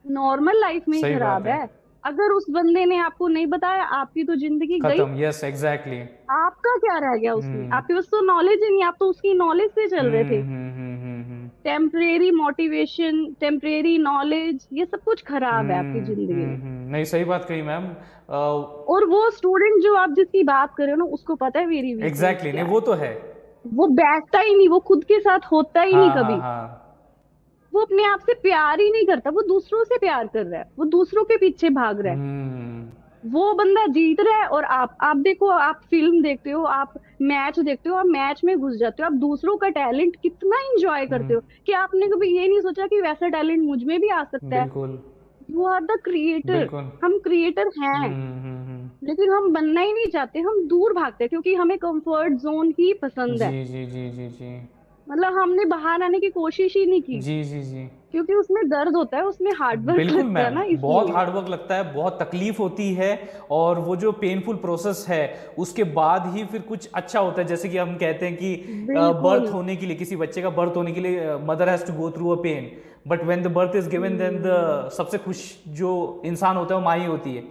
नॉर्मल लाइफ में ही सही बात खराब है। है। अगर उस बंदे ने आपको नहीं बताया, आपकी तो जिंदगी गई। खत्म, यस एग्जैक्टली। आपका क्या रह गया उसमें? हम्म आपके पास तो नॉलेज ही नहीं, आप तो उसकी नॉलेज से चल रहे थे। हम्म। टेम्परेरी मोटिवेशन, टेम्परेरी नॉलेज, ये सब कुछ खराब है आपकी जिंदगी में। नहीं, सही बात कही मैम। और वो स्टूडेंट जो आप जिसकी बात कर रहे हो ना, उसको पता है मेरी वीकनेस एग्जैक्टली, क्या नहीं है। वो तो है। वो बैठता ही नहीं, वो खुद के साथ होता ही नहीं हाँ हाँ कभी। हाँ। वो अपने आप से प्यार ही नहीं करता, वो दूसरों से प्यार कर रहा है, वो दूसरों के पीछे भाग रहा है। हम्म वो बंदा जीत रहा है, और आप देखो, आप फिल्म देखते हो, आप मैच देखते हो, आप मैच में घुस जाते हो, आप दूसरों का टैलेंट कितना एंजॉय करते हम्म। हो। कि आपने कभी ये नहीं सोचा कि वैसा टैलेंट मुझ में भी आ सकता है? बिल्कुल यू आर द क्रिएटर। बिल्कुल। हम क्रिएटर हैं, हम्म। लेकिन हम बनना ही नहीं चाहते, हम दूर भागते हैं, क्योंकि हमें कंफर्ट जोन ही पसंद जी है। जी जी जी जी मतलब हमने बाहर आने की कोशिश ही नहीं की, जी जी जी। क्योंकि उसमें दर्द होता है, उसमें हार्ड वर्क बिल्कुल लगता है मैम, ना, बहुत इसलिए। हार्ड वर्क लगता है, बहुत तकलीफ होती है। और वो जो पेनफुल प्रोसेस है, उसके बाद ही फिर कुछ अच्छा होता है। जैसे कि हम कहते हैं कि बिल्कुल। बर्थ होने के लिए, किसी बच्चे का बर्थ होने के लिए mother has to go through a pain, but when the birth is given, then the सबसे खुश जो इंसान होता है वो माँ ही होती है।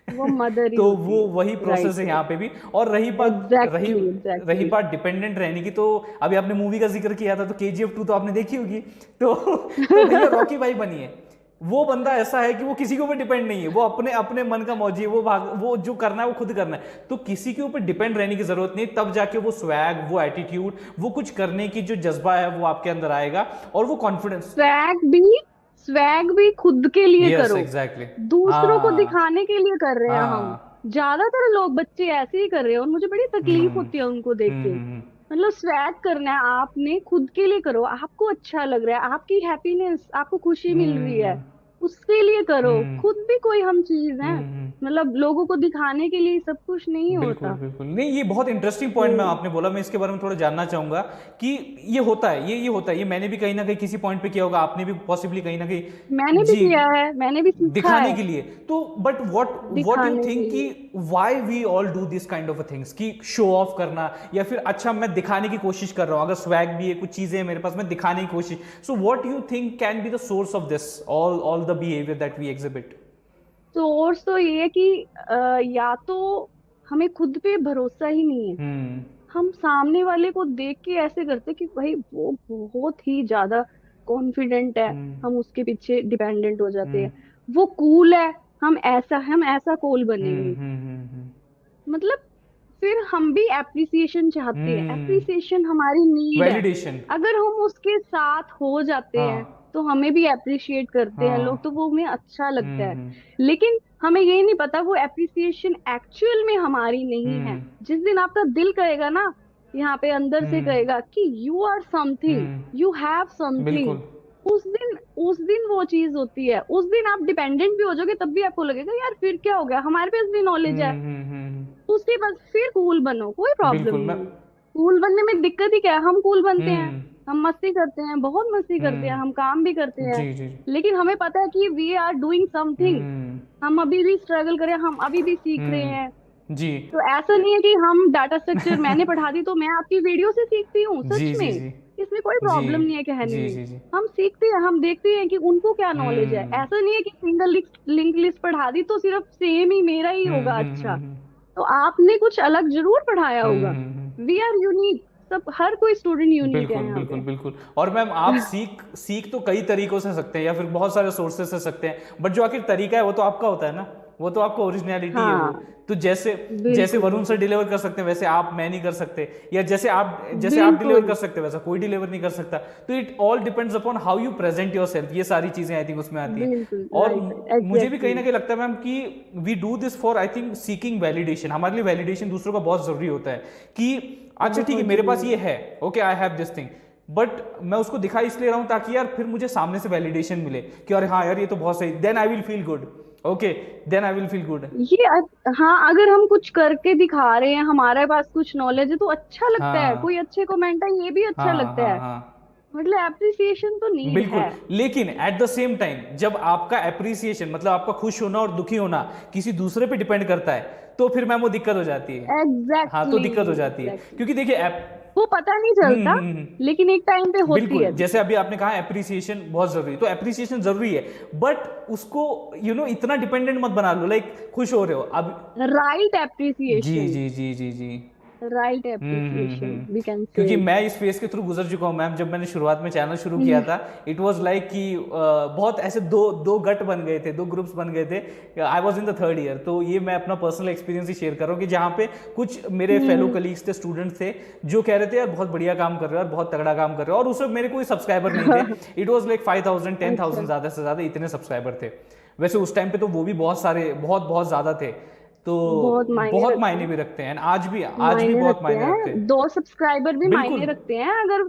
वो मदर ही तो होती वो है। वही राइट प्रोसेस है यहाँ राइट। पे भी। और रही एग्जैक्टली रही एग्जैक्टली। बात डिपेंडेंट रहने की, तो अभी आपने मूवी का जिक्र किया था, तो KGF 2 तो आपने देखी होगी। तो भैया रॉकी भाई बनी है, वो बंदा ऐसा है कि वो किसी के ऊपर डिपेंड नहीं है, वो अपने अपने मन का मौजी है, वो जो करना है वो खुद करना है। तो किसी के ऊपर डिपेंड रहने की जरूरत नहीं, तब जाके वो स्वैग, वो एटीट्यूड, वो कुछ करने की जो जज्बा है वो आपके अंदर आएगा, और वो कॉन्फिडेंस। स्वैग भी खुद के लिए यस करो, एग्जैक्टली। दूसरों को हाँ दिखाने के लिए कर रहे हैं हम। हाँ ज्यादातर लोग बच्चे ऐसे ही कर रहे हैं और मुझे बड़ी तकलीफ हम्म होती है उनको देख के। हम्म मतलब स्वैग करना है आपने, खुद के लिए करो, आपको अच्छा लग रहा है, आपकी हैप्पीनेस, आपको खुशी मिल रही है, हम्म उसके लिए करो। हम्म खुद भी कोई हम चीज है, हम्म मतलब लोगों को दिखाने के लिए सब कुछ नहीं बिल्कुल होता। बिल्कुल नहीं, ये बहुत इंटरेस्टिंग पॉइंट में तो आपने बोला, मैं इसके बारे में थोड़ा जानना चाहूंगा कि ये होता है, ये होता है, ये मैंने भी कहीं ना कहीं किसी पॉइंट पे किया होगा, आपने भी पॉसिबली कहीं ना मैंने कहीं भी जी, किया है, मैंने भी सीखा दिखाने है के लिए। तो बट व्हाट यू दिखाने के थिंक कि लिए। Why we all do this kind of things, कि शो ऑफ करना, या फिर अच्छा मैं दिखाने की कोशिश कर रहा हूं, अगर स्वैग भी है, कुछ चीजें हैं मेरे पास, मैं दिखाने की कोशिश, so what you think can be the source of this all the behaviour that we exhibit? Source तो ये है कि या तो हमें खुद पे भरोसा ही नहीं है, हम्म हम सामने वाले को देख के ऐसे करते कि भाई वो बहुत ही ज्यादा कॉन्फिडेंट है, हम्म हम उसके पीछे डिपेंडेंट हो जाते हम्म हैं। वो कूल है, हम ऐसा कूल बनेंगे। हम्म मतलब फिर हम भी एप्रिसिएशन चाहते हैं, हम्म एप्रिसिएशन हमारी नीड है। वैलिडेशन। अगर हम उसके साथ हो जाते हैं हाँ तो हमें भी अप्रिशिएट करते हैं लोग, तो हाँ वो हमें अच्छा लगता है। हम्म लेकिन हमें ये नहीं पता वो एप्रिसिएशन एक्चुअल में हमारी नहीं है। हम्म जिस दिन आपका दिल कहेगा ना, यहाँ पे अंदर से हम्म कहेगा कि you are something, you have something, बिल्कुल उस दिन वो चीज होती है। उस दिन आप डिपेंडेंट भी हो जाओगे तब भी आपको लगेगा यार फिर क्या हो गया, हमारे पास भी नॉलेज है। उसके बाद फिर कूल बनो, कोई प्रॉब्लम बिल्कुल मैं नहीं है। कूल बनने में दिक्कत ही क्या है, हम कूल बनते हैं, हम्म हम मस्ती करते हैं, बहुत मस्ती करते हैं, हम काम भी करते हैं। जी जी जी लेकिन हमें पता है कि वी आर डूइंग समथिंग, हम्म हम अभी भी स्ट्रगल करें, हम अभी भी सीख रहे हैं। जी तो ऐसा नहीं है कि हम डाटा स्ट्रक्चर मैंने पढ़ा दी तो मैं आपकी वीडियो से सीखती हूँ, जी सच में जी जी इसमें कोई जी प्रॉब्लम नहीं है कहने जी में। जी जी हम सीखते हैं, हम देखते हैं कि उनको क्या नॉलेज है। हम्म ऐसा नहीं है कि सिंगल लिंक लिस्ट पढ़ा दी तो सिर्फ सेम ही मेरा ही हम्म होगा हम्म अच्छा। हम्म तो आपने कुछ अलग जरूर पढ़ाया होगा। हम्म वी आर यूनिक, सब हर कोई स्टूडेंट यूनिक है बिल्कुल यहाँ बिल्कुल पे। बिल्कुल। और मैम आप सीख तो कई तरीकों से सकते हैं, या फिर बहुत सारे सोर्सेज से सकते हैं, बट जो आखिर तरीका है वो तो आपका होता है ना, वो तो आपका ओरिजिनलिटी है वो। हाँ तो जैसे जैसे बिल्कुल वरुण सर बिल्कुल डिलीवर कर सकते हैं वैसे आप, मैं नहीं कर सकते, या जैसे आप डिलीवर बिल्कुल कर सकते हैं वैसा कोई डिलीवर नहीं कर सकता। तो it all depends upon how you present your self, ये सारी चीजें आई थिंक उसमें आती हैं। बिल्कुल और राइट राइट मुझे भी कहीं एग्जैक्टली। ना कहीं लगता है मैम कि we do this for I think seeking validation, हमारे लिए वैलिडेशन दूसरों का बहुत जरूरी होता है कि अच्छा ठीक है बहुत मेरे पास जरूरी ये है। है, okay I have this thing, but मैं उसको दिखा इसलिए रहा हूं ताकि यार फिर मुझे सामने से वैलिडेशन मिले कि अरे हाँ यार ये तो बहुत सही, then I will feel good, okay then I will feel good. हाँ, अगर हम कुछ करके दिखा रहे हैं, हमारे पास कुछ नॉलेज है तो अच्छा लगता है, कोई हाँ अच्छे कमेंट है ये भी अच्छा हाँ लगता हाँ है। हाँ मतलब एप्रिसिएशन तो नीड बिल्कुल। है। लेकिन एट द सेम टाइम जब आपका अप्रिसिएशन मतलब आपका खुश होना और दुखी होना किसी दूसरे पे डिपेंड करता है, तो फिर मैम वो दिक्कत हो जाती है। हाँ तो एग्जैक्टली दिक्कत हो जाती है, एग्जैक्टली। क्योंकि देखिए वो पता नहीं चलता, हम्म। लेकिन एक टाइम पे होती बिल्कुल, है जैसे दिक्कत। अभी आपने कहा एप्रिसिएशन बहुत जरूरी है, तो एप्रिसिएशन जरूरी है, बट उसको इतना डिपेंडेंट मत बना लो, लाइक खुश हो रहे हो अब। राइट जी एप्रिसिएशन, जी जी जी जी right appreciation we can say. क्योंकि मैं इस फेज के थ्रू गुजर चुका हूँ मैम, जब मैंने शुरुआत में चैनल शुरू किया हम्म था, इट वाज लाइक कि बहुत ऐसे दो दो गट बन गए थे, दो ग्रुप्स बन गए थे। I was in the third year, तो ये मैं अपना पर्सनल एक्सपीरियंस ही शेयर कर रहा हूँ कि जहाँ पे कुछ मेरे फेलो हम्म। कलीग्स थे, स्टूडेंट्स थे, जो कह रहे थे यार बहुत बढ़िया काम कर रहे हो, और बहुत तगड़ा काम कर रहे हो, और उस वक्त मेरे कोई सब्सक्राइबर नहीं थे। इट वॉज लाइक 5,000 10,000 अच्छा, ज़्यादा से ज़्यादा इतने सब्सक्राइबर थे। वैसे उस टाइम पे तो वो भी बहुत सारे, बहुत बहुत ज़्यादा थे, तो बहुत मायने बहुत रखते मायने हैं, भी रखते हैं, आज भी मायने बहुत रखते मायने रखते हैं, हैं। 2 सब्सक्राइबर भी मायने बिल्कुल रखते हैं। अगर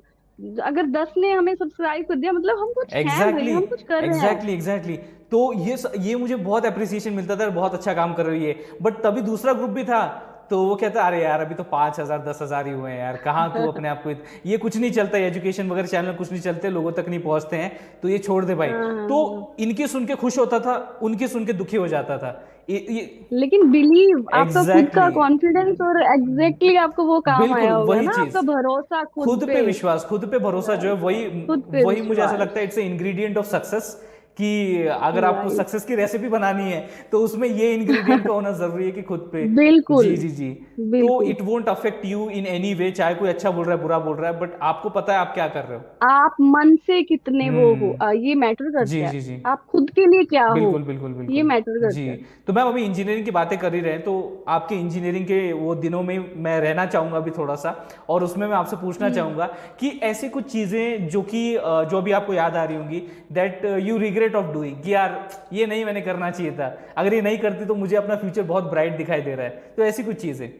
अगर 10 ने हमें सब्सक्राइब कर दिया मतलब हम कुछ हैं भाई, एग्जैक्टली हम कुछ कर रहे हैं। Exactly exactly. तो ये मुझे बहुत अप्रिसिएशन मिलता था, बहुत अच्छा काम कर रही है। बट तभी दूसरा ग्रुप भी था, तो वो कहता अरे यार अभी तो 5,000 10,000 ही हुए हैं यार, कहाँ तू अपने आप को ये कुछ नहीं चलता, एजुकेशन वगैरह चैनल कुछ नहीं चलते, लोगों तक नहीं पहुंचते हैं, तो ये छोड़ दे भाई। हाँ तो हाँ। इनके सुन के खुश होता था, उनके सुन के दुखी हो जाता था। ये लेकिन बिलीव, आपका खुद का एग्जैक्टली कॉन्फिडेंस और एग्जैक्टली आपको वो काम बिल्कुल आया होगा वही ना, आपका चीज, भरोसा खुद खुद पे। पे विश्वास, खुद पे भरोसा जो है वही खुद पे वही मुझे ऐसा लगता विश्वास। है it's a ingredient of success, कि अगर आपको राइट, सक्सेस की रेसिपी बनानी है तो उसमें ये इंग्रेडिएंट का होना जरूरी है कि खुद पे। बिल्कुल जी जी जी। तो बिल्कुल। It won't affect you in any way, चाहे कोई अच्छा बोल रहा है बुरा बोल रहा है, बट आपको पता है आप क्या कर रहे हो। आप मन से कितने वो हो, हम्म ये मैटर जी करता है। जी जी आप खुद के लिए क्या हो, बिल्कुल बिल्कुल ये बिल्कुल मैटर जी। करता है। तो मैम अभी इंजीनियरिंग की बातें कर ही रहे हैं, तो आपके इंजीनियरिंग के वो दिनों में मैं रहना चाहूँगा अभी थोड़ा सा, और उसमें मैं आपसे पूछना हम्म चाहूँगा कि ऐसी कुछ चीज़ें जो कि जो अभी आपको याद आ रही होंगी, that you regret regret of doing कि यार ये नहीं मैंने करना चाहिए था, अगर ये नहीं करती तो मुझे अपना फ्यूचर बहुत ब्राइट दिखाई दे रहा है, तो ऐसी कुछ चीज है?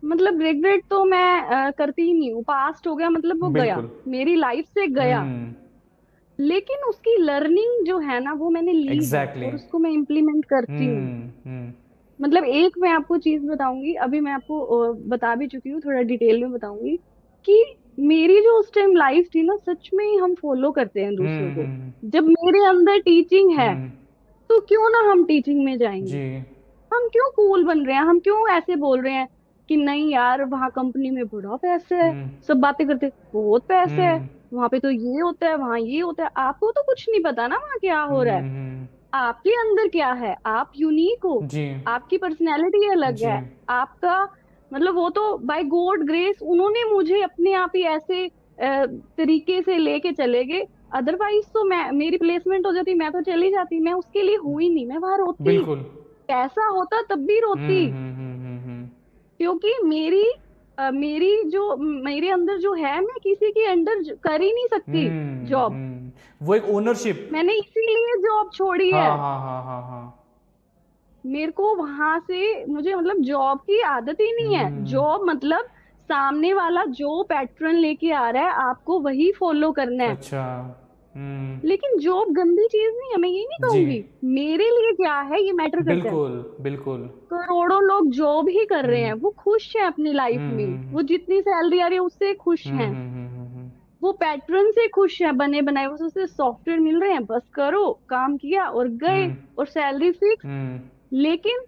मतलब रिग्रेट तो मैं करती ही नहीं हूँ। पास्ट हो गया मतलब वो गया, बिल्कुल। मेरी लाइफ से गया। हम्म। लेकिन उसकी लर्निंग जो है ना वो मैंने ली है एग्जैक्टली। और उसको मैं इम्प्लीमेंट करती हूँ। हम्म। मतलब एक मैं आपको चीज बताऊंगी, अभी मैं आपको बता भी चुकी हूँ, थोड़ा डिटेल में बताऊंगी कि मेरी जो उस टाइम लाइफ थी ना, सच में ही हम फॉलो करते हैं दूसरों को। हम्म। जब मेरे अंदर टीचिंग है हम्म। तो क्यों ना हम टीचिंग में जाएंगे। जी। हम क्यों कूल बन रहे हैं, हम क्यों ऐसे बोल रहे हैं कि नहीं यार वहां कंपनी में बड़ा पैसा है। हम्म। सब बातें करते बहुत पैसा है, हम्म। वहां पे तो ये होता है, वहां ये होता है। आपको तो कुछ नहीं पता ना वहां क्या हो रहा है। हम्म। आपके अंदर क्या है, आप यूनिक हो, जी। आपकी पर्सनैलिटी अलग जी। है। आपका मतलब वो तो बाय गॉड ग्रेस उन्होंने मुझे अपने आप ही ऐसे तरीके से लेके चले गए। अदरवाइज तो मैं, मेरी प्लेसमेंट हो जाती, मैं तो चली जाती। मैं उसके लिए हुई नहीं, मैं वहां रोती। बिल्कुल। पैसा होता तब भी रोती। हम्म। क्योंकि मेरी जो मेरे अंदर जो है, मैं किसी के अंडर कर ही नहीं सकती जॉब। वो एक ओनरशिप। मैंने इसीलिए जॉब छोड़ी हाँ है। हाँ हाँ हाँ हाँ। मेरे को वहां से, मुझे मतलब जॉब की आदत ही नहीं है। हम्म। जॉब मतलब सामने वाला जो पैटर्न लेके आ रहा है आपको वही फॉलो करना है। अच्छा। हम्म। लेकिन जॉब गंदी चीज नहीं है, मैं ये नहीं जी। कहूंगी। मेरे लिए क्या है ये मैटर करता है। बिल्कुल बिल्कुल। करोड़ों लोग जॉब ही कर रहे हैं, हम्म। वो खुश हैं अपनी लाइफ में। हम्म। वो जितनी सैलरी आ रही है उससे खुश हैं। हम्म। वो पैटर्न से खुश हैं, बने बनाए। वो सोचते सॉफ्टवेयर मिल रहे हैं, बस करो, काम किया और गए, हम्म। और सैलरी फिक्स। हम्म। लेकिन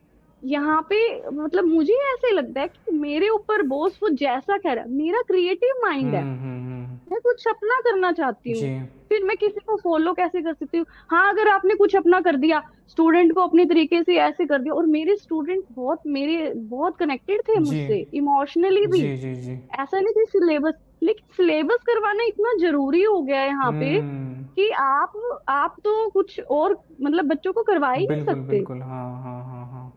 यहाँ पे मतलब मुझे ऐसे लगता है कि मेरे ऊपर बॉस वो जैसा कह रहा है, मेरा क्रिएटिव माइंड है, हम्म। मैं कुछ अपना करना चाहती जी। हूँ। फिर मैं किसी को फॉलो कैसे कर सकती हूँ? हाँ, अगर आपने कुछ अपना कर दिया, स्टूडेंट को अपने तरीके से ऐसे कर दिया, और मेरे स्टूडेंट बहुत मेरे बहुत कनेक्टेड थे जी मुझसे इमोशनली भी। जी जी जी। ऐसा नहीं कि सिलेबस, लेकिन सिलेबस करवाना इतना जरूरी हो गया है यहाँ पे हम्म। कि आप तो कुछ और मतलब बच्चों को करवा ही नहीं बिल्कुल सकते। बिल्कुल। हाँ हाँ हाँ हाँ।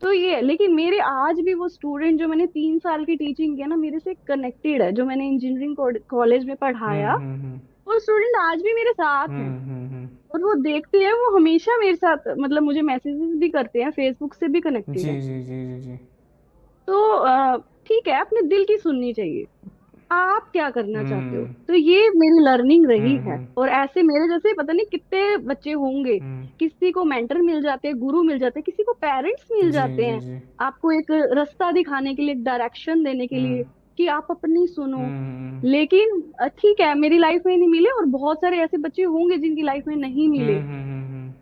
तो ये है। लेकिन मेरे आज भी वो स्टूडेंट जो मैंने 3 साल की टीचिंग किया ना, मेरे से कनेक्टेड है, जो मैंने इंजीनियरिंग कॉलेज में पढ़ाया, हम्म। वो स्टूडेंट आज भी मेरे साथ हैं। हम्म। और वो देखते हैं, वो हमेशा मेरे साथ मतलब मुझे मैसेजेस भी करते हैं, फेसबुक से भी कनेक्टेड जी है। जी जी जी जी। तो ठीक है, अपने दिल की सुननी चाहिए। आप क्या करना चाहते हो, हम्म। तो ये मेरी लर्निंग रही है। हम्म। और ऐसे मेरे जैसे पता नहीं कितने बच्चे होंगे। हम्म। किसी को मेंटर मिल जाते हैं, गुरु मिल जाते हैं, किसी को पेरेंट्स मिल जी जाते जी हैं, जी। आपको एक रास्ता दिखाने के लिए, एक डायरेक्शन देने के हम्म। लिए कि आप अपनी सुनो। हम्म। लेकिन ठीक है, मेरी लाइफ में नहीं मिले, और बहुत सारे ऐसे बच्चे होंगे जिनकी लाइफ में नहीं मिले। हम्म।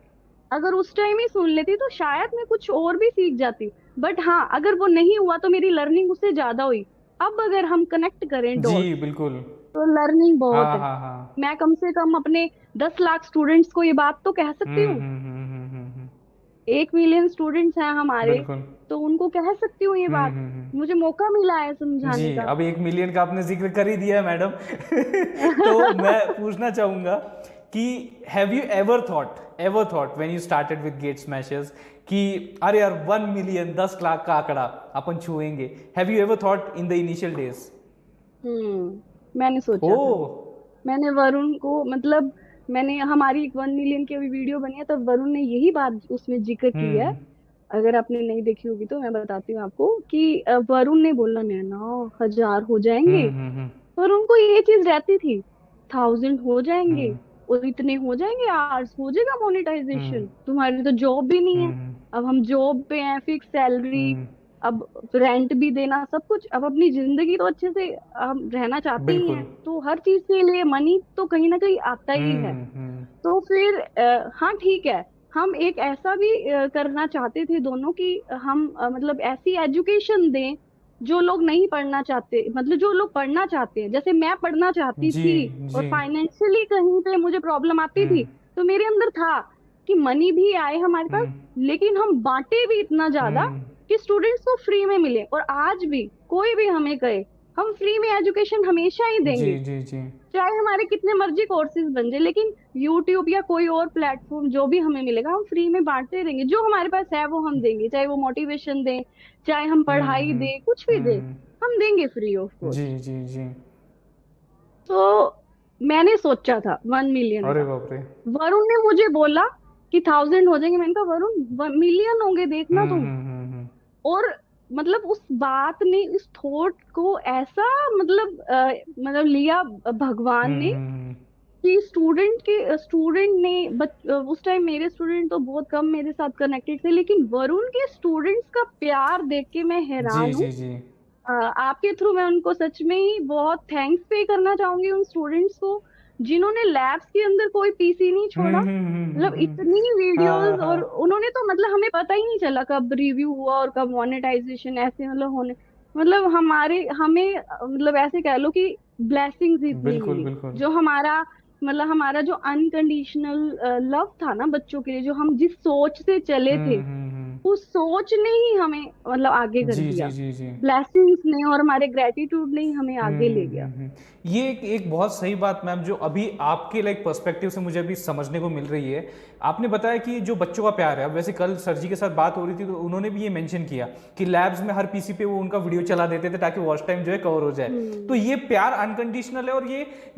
अगर उस टाइम ही सुन लेती तो शायद मैं कुछ और भी सीख जाती। बट हाँ, अगर वो नहीं हुआ तो मेरी लर्निंग उससे ज्यादा हुई। अब अगर हम कनेक्ट करें जी डॉट्स, बिल्कुल। तो लर्निंग बहुत हाँ है। हाँ हाँ। मैं कम से कम अपने 10 लाख स्टूडेंट्स को ये बात तो कह सकती हूँ। हम्म। 1 मिलियन स्टूडेंट्स हैं हमारे, बिल्कुल। तो उनको कह सकती हूँ ये बात। हम्म। मुझे मौका मिला है जी, समझाने का। अब 1 मिलियन का आपने जिक्र कर ही दिया है मैडम। तो मैं पूछना चाहूंगा कि have you ever thought when you started with Gate Smashers कि अरे यार 1 मिलियन 10 लाख का आंकड़ा अपन छुएंगे? Have you ever thought in the initial days? मैंने ओ। सोचा था। मैंने वरुण को मतलब, मैंने हमारी एक 1 मिलियन की अभी वीडियो बनी है, तब वरुण ने यही बात उसमें जिक्र की है। हम्म। अगर आपने नहीं देखी होगी तो मैं बताती हूँ आपको कि वरुण ने बोला नैना 1000 हो जाएंगे। हम्म। पर उनको ये चीज रहती थी, 1000 हो जाएंगे हम्म। और इतने हो जाएंगे आवर्स, हो जाएगा हम्म। मोनेटाइजेशन, तुम्हारी तो जॉब भी नहीं है। हम्म। अब हम जॉब पे हैं, फिक्स सैलरी, हम्म। अब रेंट भी देना, सब कुछ। अब अपनी जिंदगी तो अच्छे से हम रहना चाहते ही बिल्कुल। हैं, तो हर चीज के लिए मनी तो कहीं ना कहीं आता ही है। हम्म। तो फिर हाँ ठीक है, हम एक ऐसा भी करना चाहते थे दोनों कि हम मतलब ऐसी एजुकेशन दें जो लोग नहीं पढ़ना चाहते, मतलब जो लोग पढ़ना चाहते हैं। जैसे मैं पढ़ना चाहती जी थी और जी। फाइनेंशियली कहीं पे मुझे प्रॉब्लम आती थी, हम्म। तो मेरे अंदर था कि मनी भी आए हमारे पास, हम्म। लेकिन हम बांटे भी इतना ज्यादा हम्म। कि स्टूडेंट्स को फ्री में मिले। और आज भी कोई भी हमें कहे, हम फ्री में एजुकेशन हमेशा ही जी देंगे, जी जी। चाहे हमारे कितने मर्जी कोर्सेज बन जाए। लेकिन यूट्यूब या कोई और प्लेटफॉर्म जो भी हमें मिलेगा, हम फ्री में बांटते रहेंगे। जो हमारे पास है वो हम देंगे, चाहे वो मोटिवेशन दें, चाहे हम पढ़ाई हम्म। दें, कुछ भी दें, हम्म। हम देंगे फ्री ऑफ जी कॉस्ट। जी जी। तो मैंने सोचा था 1 मिलियन अरे का। बाप रे। वरुण ने मुझे बोला कि 1000 हो जाएंगे। मैंने कहा वरुण, मिलियन होंगे, देखना तुम। और मतलब उस बात ने, इस थॉट को ऐसा मतलब मतलब लिया भगवान ने, हम्म। कि स्टूडेंट ने उस टाइम मेरे स्टूडेंट तो बहुत कम मेरे साथ कनेक्टेड थे, लेकिन वरुण के स्टूडेंट्स का प्यार देख के मैं जी हैरान हूँ। जी जी। आपके थ्रू मैं उनको सच में ही बहुत थैंक्स पे करना चाहूंगी, उन स्टूडेंट्स को जिन्होंने लैब्स के अंदर कोई पीसी नहीं छोड़ा। मतलब इतनी हाँ वीडियोस, और हाँ। उन्होंने तो मतलब हमें पता ही नहीं चला कब रिव्यू हुआ और कब मोनेटाइजेशन ऐसे मतलब होने, मतलब हमारे हमें मतलब ऐसे कह लो कि ब्लेसिंग्स इतनी बिल्कुल मिली। बिल्कुल। जो हमारा मतलब हमारा जो अनकंडीशनल लव था ना बच्चों के लिए, जो हम जिस सोच से चले थे, हम्म। उस सोच ने ही हमें मतलब आगे कर जी जी दिया। जी जी। ब्लेसिंग्स ने और हमारे ग्रेटिट्यूड ने ही हमें आगे ले गया। ये एक बहुत सही बात मैम, जो अभी आपके लाइक पर्सपेक्टिव से मुझे अभी समझने को मिल रही है। आपने बताया कि जो बच्चों का प्यार है, अब वैसे कल सर जी के साथ बात हो रही थी तो उन्होंने भी ये मेंशन किया कि लैब्स में हर पीसी पे वो उनका वीडियो चला देते थे ताकि वॉच टाइम जो है कवर हो जाए। तो हम्म। ये प्यार अनकंडीशनल है, और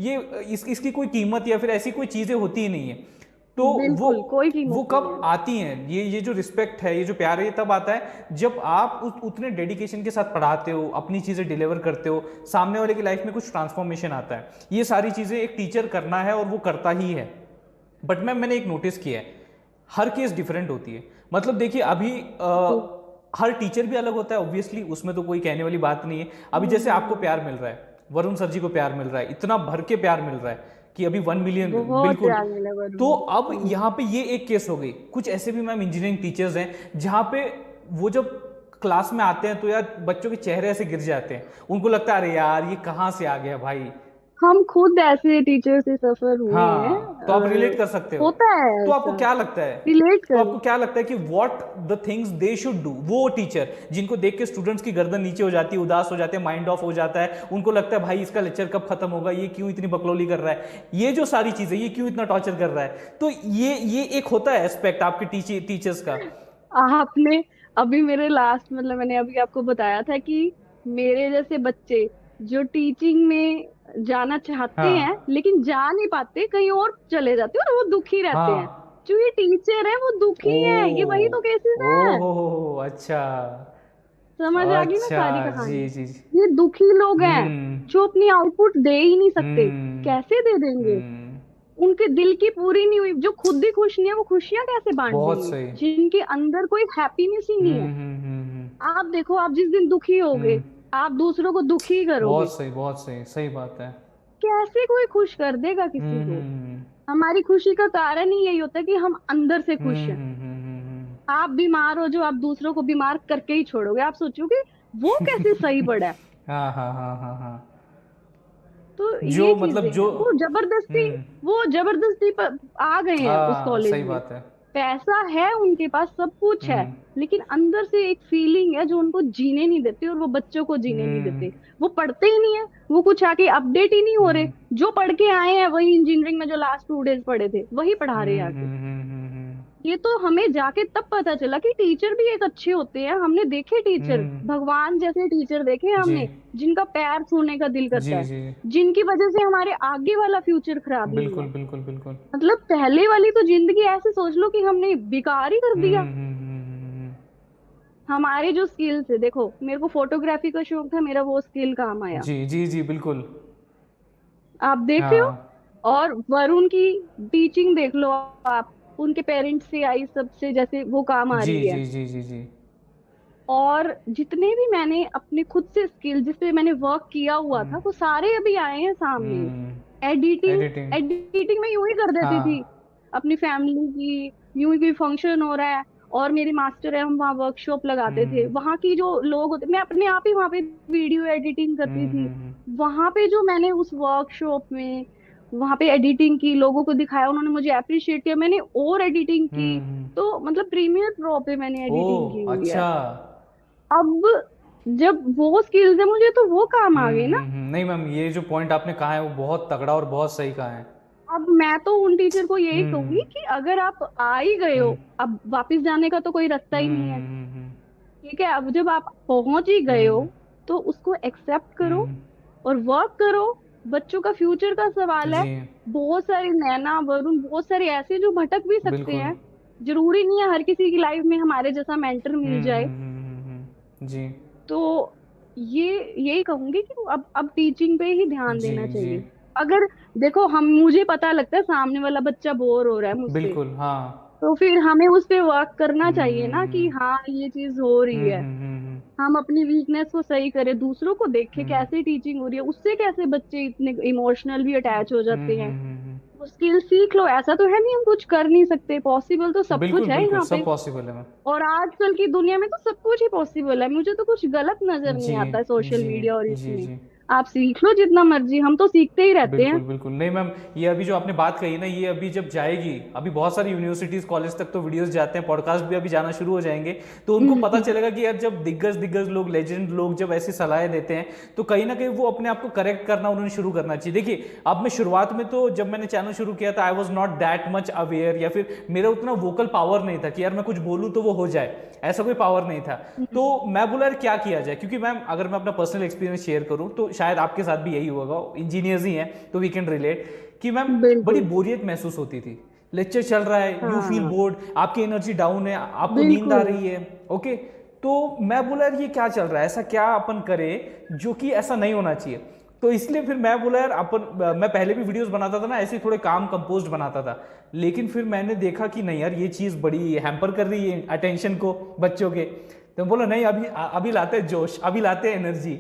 ये इसकी कोई कीमत या फिर ऐसी कोई चीज़ें होती ही नहीं है। तो वो बिल्कुल कोई वो कीमत नहीं कब है। आती हैं, ये जो रिस्पेक्ट है, ये जो प्यार है, ये तब आता है जब आप उतने डेडिकेशन के साथ पढ़ाते हो, अपनी चीज़ें डिलीवर करते हो, सामने वाले की लाइफ में कुछ ट्रांसफॉर्मेशन आता है। ये सारी चीज़ें एक टीचर करना है और वो करता ही है। बट मैंने एक नोटिस किया है, हर केस डिफरेंट होती है। मतलब देखिए अभी जी। हर टीचर भी अलग होता है ऑब्वियसली, उसमें तो कोई कहने वाली बात नहीं है। अभी जैसे आपको हम्म। प्यार मिल रहा है, वरुण सर जी को प्यार मिल रहा है, इतना भर के प्यार मिल रहा है कि अभी 1 मिलियन, बहुत बिल्कुल। प्यार मिला तो वरुण। अब यहाँ पे ये एक केस हो गई। कुछ ऐसे भी मैम इंजीनियरिंग टीचर्स हैं जहाँ पे वो जब क्लास में आते हैं तो यार बच्चों के चेहरे ऐसे गिर जाते हैं, उनको लगता है अरे यार ये कहाँ से आ गया भाई। हम खुद ऐसे टीचर से सफर हुए हैं। हाँ, तो आप रिलेट कर सकते हो। होता है तो आपको ऐसा। क्या लगता है, रिलेट तो कर। आपको क्या लगता है कि what the things they should do, वो टीचर जिनको देख के स्टूडेंट्स की गर्दन नीचे हो जाती है, उदास हो जाते हैं, माइंड ऑफ हो जाता है, उनको लगता है भाई इसका लेक्चर कब खत्म होगा, ये क्यों इतनी बकलोली कर रहा है, ये जो सारी चीजें, ये क्यों इतना टॉर्चर कर रहा है। तो ये एक होता है एस्पेक्ट आपके टीचर्स का। आपने अभी मेरे लास्ट मतलब मैंने अभी आपको बताया था कि मेरे जैसे बच्चे जो टीचिंग में जाना चाहते हैं हाँ लेकिन जा नहीं पाते, कहीं और चले जाते हैं और वो दुखी रहते हैं। हाँ। जो ये टीचर है वो ओ दुखी है, ये वही तो केसेस ओ हैं। हो, अच्छा समझ आ गई ना अच्छा। सारी जी कहानी। जी जी। ये दुखी लोग हैं हम्म जो अपनी आउटपुट दे ही नहीं सकते। हम्म कैसे दे देंगे? हम्म। उनके दिल की पूरी नहीं हुई, जो खुद ही खुश नहीं है वो खुशियां कैसे बांट बहुत देंगे, सही। जिनके अंदर कोई हैप्पीनेस ही नहीं है। हम्म। आप देखो, आप जिस दिन दुखी होगे हम्म। आप दूसरों को दुखी करोगे। बहुत सही, सही बात है। कैसे कोई खुश कर देगा किसी को? हम्म। हमारी खुशी का कारण ही यही होता है कि हम अंदर से खुश हैं। हम्म। आप बीमार हो जो आप दूसरों को बीमार करके ही छोड़ोगे, आप सोचोगे वो कैसे सही पड़ा है। हाँ हाँ हाँ हाँ हाँ। तो ये जो चीजें मतलब जो। हैं, हम्म। वो जबरदस्ती पर आ गए हैं उस हाँ कॉलेज सही में। बात है। पैसा है उनके पास, सब कुछ है, हम्म लेकिन अंदर से एक फीलिंग है जो उनको जीने नहीं देती, और वो बच्चों को जीने नहीं हम्म देते। वो पढ़ते ही नहीं है, वो कुछ आके अपडेट ही नहीं हो रहे। हम्म जो पढ़ के आए हैं वही इंजीनियरिंग में जो लास्ट 2 डेज पढ़े थे वही पढ़ा रहे हैं आके। हम्म। ये तो हमें जाके तब पता चला कि टीचर भी एक अच्छे होते हैं। हमने देखे टीचर, हम्म। भगवान जैसे टीचर देखे हैं जी हमने, जिनका पैर छूने का दिल करता जी है, जी। जिनकी वजह से हमारे आगे वाला फ्यूचर खराब नहीं बिल्कुल हुआ। बिल्कुल बिल्कुल। मतलब पहले वाली तो जिंदगी ऐसे सोच लो कि हमने बेकार ही कर दिया। हम्म। हमारे जो स्किल्स है, देखो मेरे को फोटोग्राफी का शौक था, मेरा वो स्किल काम आया। जी जी जी बिल्कुल। आप देख रहे हो। हाँ। और वरुण की टीचिंग देख लो आप, उनके पेरेंट्स से आई, सबसे जैसे वो काम आ जी रही है। जी जी जी जी। और जितने भी मैंने अपने खुद से स्किल जिस पे मैंने वर्क किया हुआ था वो सारे अभी आए हैं सामने। Editing, editing. एडिटिंग में यूं ही कर देती थी हाँ। अपनी फैमिली की। यूं ही कोई फंक्शन हो रहा है और मेरी मास्टर है, हम वहाँ वर्कशॉप लगाते थे, हम्म वहाँ की जो लोग होते, मैं अपने आप ही वहाँ पे वीडियो एडिटिंग करती थी। हम्म। वहां पे जो मैंने उस वर्कशॉप में वहां पे एडिटिंग की, लोगों को दिखाया, उन्होंने मुझे अप्रिशिएट किया, मैंने और एडिटिंग की। तो मतलब प्रीमियर प्रो पे मैंने एडिटिंग की ओह हुई है। अच्छा। अब जब वो स्किल्स है मुझे तो वो काम आ गई ना। नहीं मैम, ये जो पॉइंट आपने कहा है वो बहुत तगड़ा और बहुत सही कहा है। अब मैं तो उन टीचर को यही हम्म कहूंगी कि अगर आप आ ही गए हो, हम्म अब वापस जाने का तो कोई रास्ता ही नहीं है। हम्म ठीक है, अब जब आप पहुंच ही गए हो हम्म तो उसको एक्सेप्ट करो हम्म और वर्क करो। बच्चों का फ्यूचर का सवाल है। जी बहुत सारे, नैना, वरुण, बहुत सारे ऐसे जो भटक भी सकते बिल्कुल। हैं। जरूरी नहीं है हर किसी की लाइफ में हमारे जैसा मेंटर मिल जाए। जी तो ये यही कहूंगी कि अब टीचिंग पे ही ध्यान जी देना जी चाहिए। अगर देखो, हम मुझे पता लगता है सामने वाला बच्चा बोर हो रहा है मुझसे, बिल्कुल हाँ। तो फिर हमें उस पे वर्क करना चाहिए ना कि हम्म हाँ ये चीज हो रही है। हम्म। हम अपनी वीकनेस को सही करें, दूसरों को देखें हम्म कैसे टीचिंग हो रही है, उससे कैसे बच्चे इतने इमोशनल भी अटैच हो जाते हैं। हम्म। वो स्किल सीख लो। ऐसा तो है नहीं हम कुछ कर नहीं सकते, पॉसिबल तो सब कुछ बिल्कुल है बिल्कुल यहाँ सब पे। पॉसिबल है मैम। और आजकल की दुनिया में तो सब कुछ ही पॉसिबल है। मुझे तो कुछ गलत नजर जी नहीं आता है सोशल जी मीडिया और जी इसमें। जी आप सीख लो जितना मर्जी, हम तो सीखते ही रहते हैं। बिल्कुल बिल्कुल। नहीं मैम, ये अभी जो आपने बात कही ना, ये अभी जब जाएगी, अभी बहुत सारी यूनिवर्सिटीज कॉलेज तक तो वीडियोस जाते हैं, पॉडकास्ट भी अभी जाना शुरू हो जाएंगे, तो उनको पता चलेगा कि यार जब दिग्गज दिग्गज लोग, लेजेंड लोग जब ऐसी सलाहें देते हैं, तो कहीं ना कहीं वो अपने आप को करेक्ट करना उन्होंने शुरू करना चाहिए। देखिए अब मैं शुरुआत में तो जब मैंने चैनल शुरू किया था, I was not that much aware, या फिर मेरा उतना वोकल पावर नहीं था कि यार मैं कुछ बोलूँ तो वो हो जाए, ऐसा कोई पावर नहीं था। तो मैं बोला यार क्या किया जाए, क्योंकि मैम अगर मैं अपना पर्सनल एक्सपीरियंस शेयर करूं तो शायद आपके साथ भी यही होगा, इंजीनियर्स ही हैं तो वी कैन रिलेट, कि मैम बड़ी बिल्कुल। बोरियत महसूस होती थी। लेक्चर चल रहा है, यू फील हाँ बोर्ड, आपकी एनर्जी डाउन है, आपको नींद आ बिल्कुल। रही है, ओके। तो मैं बोला यार ये क्या चल रहा है, ऐसा क्या अपन करें जो कि ऐसा नहीं होना चाहिए। तो इसलिए फिर मैं बोला यार अपन, मैं पहले भी वीडियोस बनाता था ना, ऐसे थोड़े काम कंपोज्ड बनाता था, लेकिन फिर मैंने देखा कि नहीं यार ये चीज़ बड़ी हैम्पर कर रही है अटेंशन को बच्चों के। तो मैं बोला नहीं, अभी अभी लाते हैं जोश, अभी लाते हैं एनर्जी।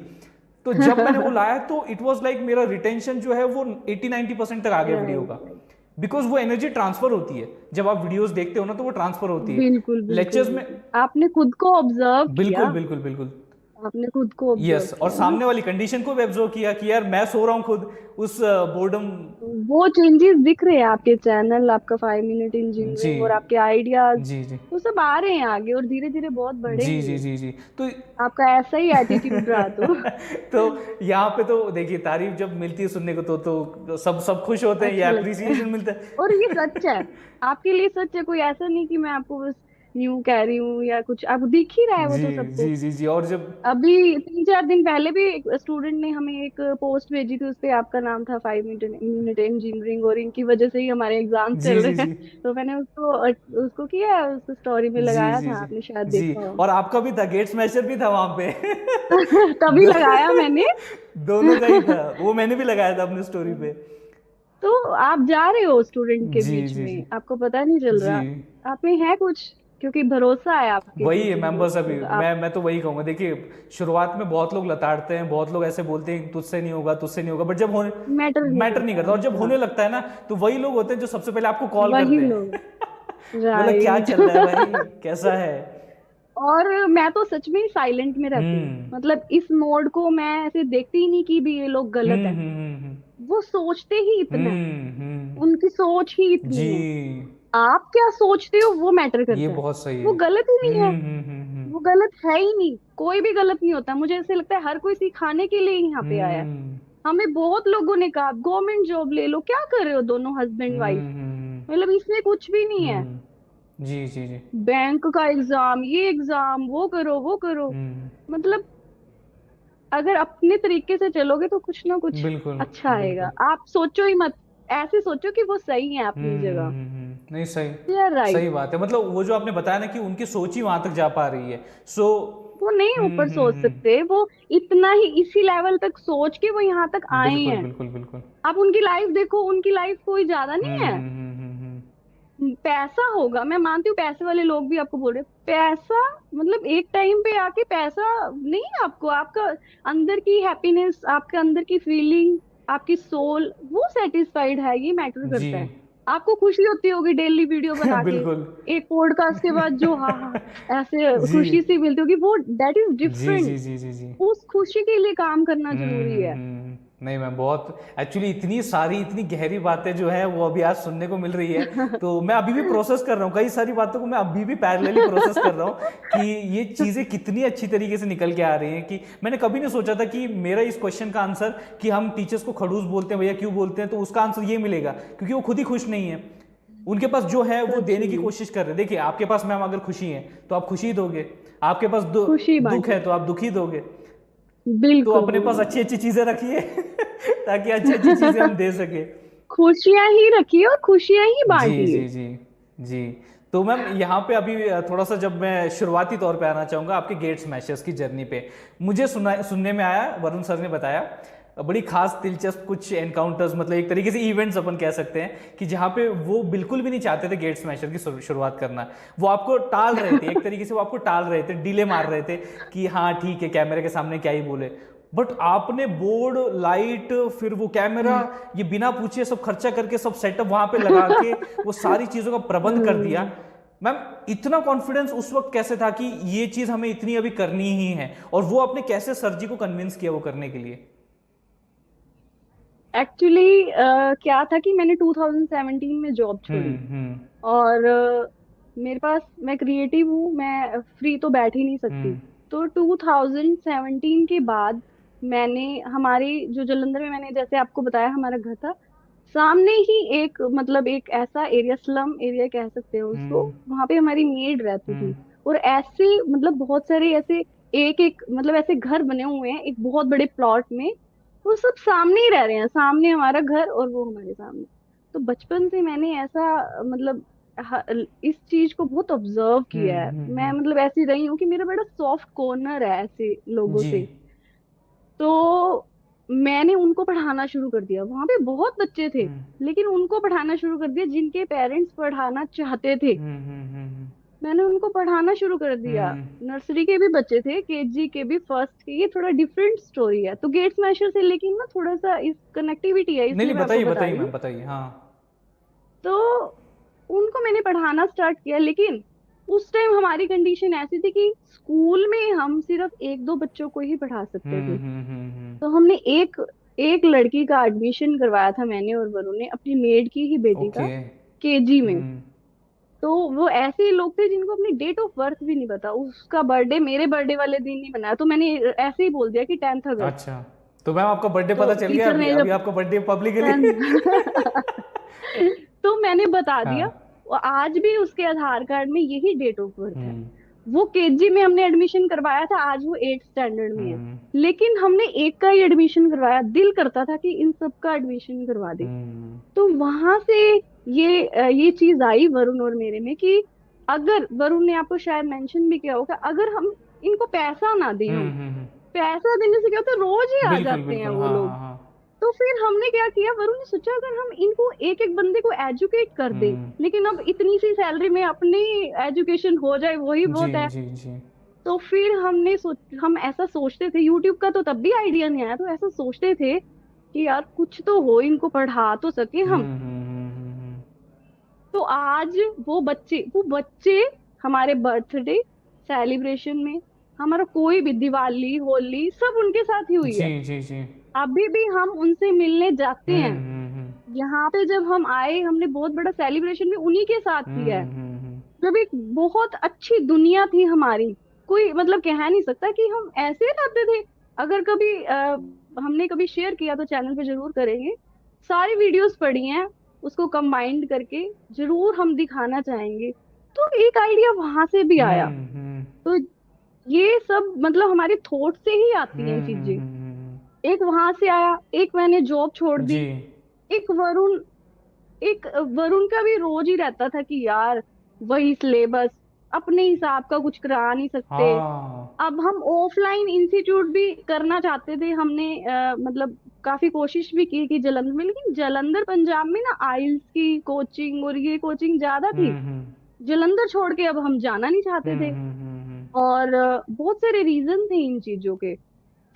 तो जब मैंने वो लाया तो इट वाज लाइक मेरा रिटेंशन जो है वो 80-90% तक आ गया वीडियो राइट का, राइट। बिकॉज वो एनर्जी ट्रांसफर होती है। जब आप वीडियोस देखते हो ना तो वो ट्रांसफर होती है बिल्कुल बिल्कुल लेक्चर्स में। बिल्कुल, आपने खुद को ऑब्जर्व किया। बिल्कुल बिल्कुल बिल्कुल। आपने खुद को ऑब्जर्व यस, और किया ना। सामने वाली कंडीशन को भी ऑब्जर्व किया कि यार मैं सो रहा हूँ खुद उस बोर्डम। वो चेंजेस दिख रहे हैं आपके चैनल, आपका 5 मिनट जी इंजीनियरिंग और आपके आइडियाज, जी जी वो सब आ रहे हैं आगे और धीरे धीरे बहुत जी जी बढ़ेंगे। जी जी। तो आपका ऐसा ही एटीट्यूड रहा तो। तो यहाँ पे तो देखिए तारीफ जब मिलती है सुनने को तो सब सब खुश होते हैं, ये अच्छा लगता है। अप्रिसिएशन मिलता है। और ये सच है, आपके लिए सच है, कोई ऐसा नहीं कि मैं आपको बस यूं कह रही हूँ या कुछ। अब दिख ही रहा है वो जी तो सबको। जी जी जी। और जब अभी 3-4 दिन पहले भी एक स्टूडेंट ने हमें एक पोस्ट भेजी थी, उस पे आपका नाम था, 5 मिनट इंजीनियरिंग, और इनकी वजह से ही हमारे एग्जाम जी चल जी रहे हैं। जी तो मैंने उसको उसको किया, उसको स्टोरी में जी लगाया जी था, जी आपने शायद जी। देखा हो। और आपका भी था, गेट स्मैशर भी था वहां पे। तभी लगाया मैंने। दोनों का ही था, वो मैंने भी लगाया था अपने स्टोरी पे। तो आप जा रहे हो स्टूडेंट के जी बीच जी जी में, आपको पता नहीं चल जी। रहा। आप में है कुछ, क्योंकि भरोसा है आपके वही है पीछे मैम, बस अभी तो आप। मैं तो वही कहूंगा। देखिए शुरुआत में बहुत लोग लताड़ते हैं, बहुत लोग ऐसे बोलते हैं तुझसे नहीं होगा, तुझसे नहीं होगा, बट जब होने मैटर नहीं मैटर नहीं करता करता, और जब हाँ। होने लगता है ना तो वही लोग होते हैं जो सबसे पहले आपको कॉल वही करते लोग। हैं। बोला क्या राइट। चल रहा है भाई, कैसा है। और मैं तो सच में साइलेंट में रहती हूँ, हम्म मतलब इस मोड को मैं ऐसे देखती ही नहीं कि भी ये लोग गलत हम्म हैं। हम्म हम्म वो सोचते ही इतना है, हम्म। उनकी सोच ही जी, इतनी है। आप क्या सोचते हो वो मैटर ये करता है। बहुत सही है। वो गलत ही नहीं है। हम्म। वो गलत है ही नहीं, कोई भी गलत नहीं होता। मुझे ऐसे लगता है हर कोई सिखाने के लिए ही यहाँ पे आया है। हम्म हमें बहुत लोगों ने कहा गवर्नमेंट जॉब ले लो, क्या कर रहे हो दोनों हस्बैंड वाइफ, हम्म मतलब इसमें कुछ भी नहीं है। जी जी जी। बैंक का एग्जाम, ये एग्जाम, वो करो वो करो, हम्म मतलब अगर अपने तरीके से चलोगे तो कुछ ना कुछ बिल्कुल अच्छा आएगा। बिल्कुल। आप सोचो ही मत, ऐसे सोचो कि वो सही है अपनी जगह। नहीं सही, यार सही राइट। बात है। मतलब वो जो आपने बताया ना कि उनकी सोच ही वहां तक जा पा रही है, सो वो नहीं ऊपर सोच सकते, वो इतना ही इसी लेवल तक सोच के वो यहाँ तक आए बिल्कुल हैं। बिल्कुल बिल्कुल। आप उनकी लाइफ देखो, उनकी लाइफ कोई ज्यादा नहीं है। हम्म। पैसा होगा, मैं मानती हूँ पैसे वाले लोग भी आपको बोल रहे हैं। पैसा मतलब एक टाइम पे आके पैसा नहीं है आपको, आपका अंदर की हैप्पीनेस, आपके अंदर की फीलिंग, आपकी सोल वो सेटिस्फाइड है, ये मैटर जी। करता है। आपको खुशी होती होगी डेली वीडियो बना के, बिल्कुल। एक पॉडकास्ट के बाद जो हाँ हाँ ऐसे जी खुशी सी मिलती होगी, वो दैट इज जी जी डिफरेंट। जी जी जी। उस खुशी के लिए काम करना जरूरी है। नहीं मैम, बहुत एक्चुअली इतनी सारी इतनी गहरी बातें जो है वो अभी आज सुनने को मिल रही है, तो मैं अभी भी प्रोसेस कर रहा हूँ, कई सारी बातों को मैं अभी भी पैरेलली प्रोसेस कर रहा हूँ कि ये चीज़ें कितनी अच्छी तरीके से निकल के आ रही हैं। कि मैंने कभी नहीं सोचा था कि मेरा इस क्वेश्चन का आंसर, कि हम टीचर्स को खड़ूस बोलते हैं भैया क्यों बोलते हैं, तो उसका आंसर ये मिलेगा क्योंकि वो खुद ही खुश नहीं है। उनके पास जो है वो सच देने की में कोशिश कर रहे हैं। देखिए आपके पास मैम अगर खुशी है तो आप खुशी दोगे, आपके पास खुशी दुख बांटो। है तो आप दुखी दोगे। तो बिल्कुल अपने पास बिल्कुल। अच्छी अच्छी चीजें रखिए ताकि अच्छी अच्छी चीजें हम दे सके। खुशियां ही रखिए और खुशियां ही जी बांटिए। जी जी जी। तो मैम यहाँ पे अभी थोड़ा सा जब मैं शुरुआती तौर पे आना चाहूँगा आपके गेट स्मैशर्स की जर्नी पे। मुझे सुनने में आया, वरुण सर ने बताया बड़ी खास दिलचस्प कुछ एनकाउंटर्स, मतलब एक तरीके से इवेंट्स अपन कह सकते हैं कि जहाँ पे वो बिल्कुल भी नहीं चाहते थे गेट स्मैशर की शुरुआत करना। वो आपको टाल रहे थे, एक तरीके से वो आपको टाल रहे थे, डिले मार रहे थे कि हाँ ठीक है कैमरे के सामने क्या ही बोले। बट आपने बोर्ड, लाइट, फिर वो कैमरा, ये बिना पूछे सब खर्चा करके सब सेटअप वहां पे लगा के वो सारी चीजों का प्रबंध कर दिया। हम्म। मैम इतना कॉन्फिडेंस उस वक्त कैसे था कि ये चीज हमें इतनी अभी करनी ही है, और वो आपने कैसे सर जी को कन्विंस किया वो करने के लिए? एक्चुअली क्या था कि मैंने 2017 में जॉब छोड़ी। हम्म। और मेरे पास, मैं क्रिएटिव हूँ, मैं फ्री तो बैठ ही नहीं सकती। हम्म तो 2017 के बाद मैंने, हमारे जो जलंधर में, मैंने जैसे आपको बताया हमारा घर था सामने ही एक, मतलब एक ऐसा एरिया, स्लम एरिया कह सकते हो उसको, हम्म वहां पे हमारी मेड रहती हम्म थी। और ऐसे मतलब बहुत सारे ऐसे एक एक मतलब ऐसे घर बने हुए हैं एक बहुत बड़े प्लॉट में। वो सब सामने ही रह रहे हैं, सामने हमारा घर और वो हमारे सामने। तो बचपन से मैंने ऐसा मतलब इस चीज को बहुत ऑब्जर्व किया है। मैं मतलब ऐसी रही हूँ कि मेरा बड़ा सॉफ्ट कॉर्नर है ऐसे लोगों जी। से। तो मैंने उनको पढ़ाना शुरू कर दिया, वहां पे बहुत बच्चे थे हम्म लेकिन उनको पढ़ाना शुरू कर दिया जिनके पेरेंट्स पढ़ाना चाहते थे। हम्म। मैंने उनको पढ़ाना शुरू कर दिया। हम्म। नर्सरी के भी बच्चे थे, केजी के भी, फर्स्ट के। ये थोड़ा डिफरेंट स्टोरी है तो गेट स्मैशर से, लेकिन ना थोड़ा सा इस कनेक्टिविटी है, नहीं इसलिए नहीं, मैं आपको बताइए बता बताइए रही हूँ। मैम, बताइए हाँ। तो उनको मैंने पढ़ाना स्टार्ट किया, लेकिन उस टाइम हमारी कंडीशन ऐसी थी कि स्कूल में हम सिर्फ एक दो बच्चों को ही पढ़ा सकते थे। हम्म। तो हमने एक एक लड़की का एडमिशन करवाया था, मैंने और वरुण ने, अपनी मेड की ही बेटी का, ओके। केजी में। तो वो ऐसे ही लोग थे जिनको अपनी डेट ऑफ बर्थ भी नहीं पता, उसका बर्थडे मेरे बर्थडे वाले दिन नहीं बनाया, तो मैंने ऐसे ही बोल दिया कि 10th अगस्त। अच्छा, तो मैम आपका बर्थडे तो पता चल गया? टीचर अभी ने अभी जब आपका बर्थडे पब्लिकली 10th तो मैंने बता दिया। हाँ। और आज भी उसके आधार कार्ड में यही डेट ऑफ बर्थ है। हम्म वो केजी में हमने एडमिशन करवाया था, आज वो 8th स्टैंडर्ड में है। हम्म लेकिन हमने एक का ही एडमिशन करवाया, दिल करता था कि इन सब का एडमिशन करवा दे। हम्म तो वहां से ये चीज आई वरुण और मेरे में कि अगर, वरुण ने आपको शायद मेंशन भी किया होगा, अगर हम इनको पैसा ना दें, हम हम्म। पैसा देने से क्या होता है, रोज ही आ बिल्कुल जाते हैं बिल्कुल, वो हाँ लोग। हाँ हाँ। तो फिर हमने क्या किया, वरुण ने सोचा अगर हम इनको एक एक बंदे को एजुकेट कर दे, हम्म। लेकिन अब इतनी सी सैलरी में अपनी एजुकेशन हो जाए वही जी बहुत है। जी जी। तो फिर हम ऐसा सोचते थे, यूट्यूब का तो तब भी आइडिया नहीं आया, तो ऐसा सोचते थे कि यार कुछ तो हो, इनको पढ़ा तो सके हम। हम्म। तो आज वो बच्चे हमारे बर्थडे सेलिब्रेशन में, हमारा कोई भी दिवाली होली सब उनके साथ ही हुई जी है। जी जी। अभी भी हम उनसे मिलने जाते हैं। हम्म। यहाँ पे जब हम आए, हमने बहुत बड़ा सेलिब्रेशन भी उन्हीं के साथ किया है। हम्म। जब एक बहुत अच्छी दुनिया थी हमारी, कोई मतलब कह नहीं सकता कि हम ऐसे रहते थे। अगर कभी हमने कभी शेयर किया तो चैनल पे जरूर करेंगे, सारी वीडियोस पड़ी हैं, उसको कंबाइंड करके जरूर हम दिखाना चाहेंगे। तो एक आइडिया वहां से भी आया। हम्म। तो ये सब मतलब हमारे थॉट से ही आती हैं चीजें। एक वहां से आया, एक मैंने जॉब छोड़ दी। जी। एक वरुण एक वरुण का भी रोज ही रहता था कि यार वही सिलेबस, अपने हिसाब का कुछ करा नहीं सकते। हाँ। अब हम ऑफलाइन इंस्टीट्यूट भी करना चाहते थे, हमने मतलब काफी कोशिश भी की कि जलंधर में, लेकिन जलंधर पंजाब में ना आइल्स की कोचिंग और ये कोचिंग ज्यादा थी। हम्म। जलंधर छोड़ के अब हम जाना नहीं चाहते थे। हम्म। और बहुत सारे रीजन थे इन चीजों के।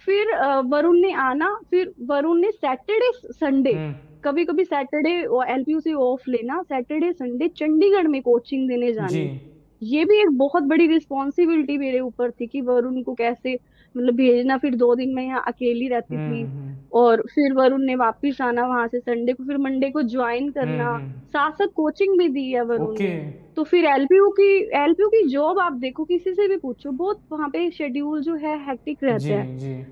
फिर वरुण ने आना, फिर वरुण ने सैटरडे संडे, हम्म। कभी कभी सैटरडे एलपीयू से ऑफ लेना, सैटरडे संडे चंडीगढ़ में कोचिंग देने जी। जानी। ये भी एक बहुत बड़ी रिस्पॉन्सिबिलिटी मेरे ऊपर थी कि वरुण को कैसे मतलब भेजना। फिर 2 दिन मैं यहाँ अकेली रहती थी, हम्म। और फिर वरुण ने वापिस आना वहां से संडे को, फिर मंडे को ज्वाइन करना। हम्म। साथ साथ कोचिंग भी दी है वरुण ओके। ने। तो फिर एलपीयू की जॉब आप देखो, किसी से भी पूछो, बहुत वहां पे शेड्यूल जो है हेक्टिक जी रहता है। जी।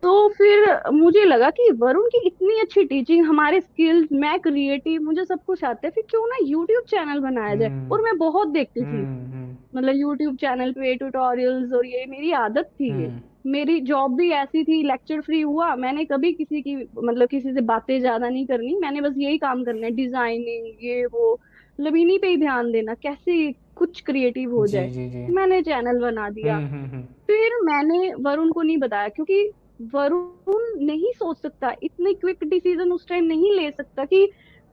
तो फिर मुझे लगा कि वरुण की इतनी अच्छी टीचिंग, हमारे स्किल्स, मैं क्रिएटिव, मुझे सब कुछ आता है, फिर क्यों ना यूट्यूब चैनल बनाया जाए। हम्म और मैं बहुत देखती थी, हम्म। मतलब यूट्यूब चैनल पे ट्यूटोरियल्स, और ये मेरी आदत थी ये। मेरी जॉब भी ऐसी थी, लेक्चर फ्री हुआ, मैंने कभी किसी की मतलब किसी से बातें ज्यादा नहीं करनी, मैंने बस यही काम करना है, डिजाइनिंग ये वो, मतलब इन्हीं पे ही ध्यान देना, कैसे कुछ क्रिएटिव हो जी जाए। जी जी। मैंने चैनल बना दिया। हम्म। फिर मैंने वरुण को नहीं बताया, क्योंकि वरुण नहीं सोच सकता, इतने क्विक डिसीजन उस टाइम नहीं ले सकता कि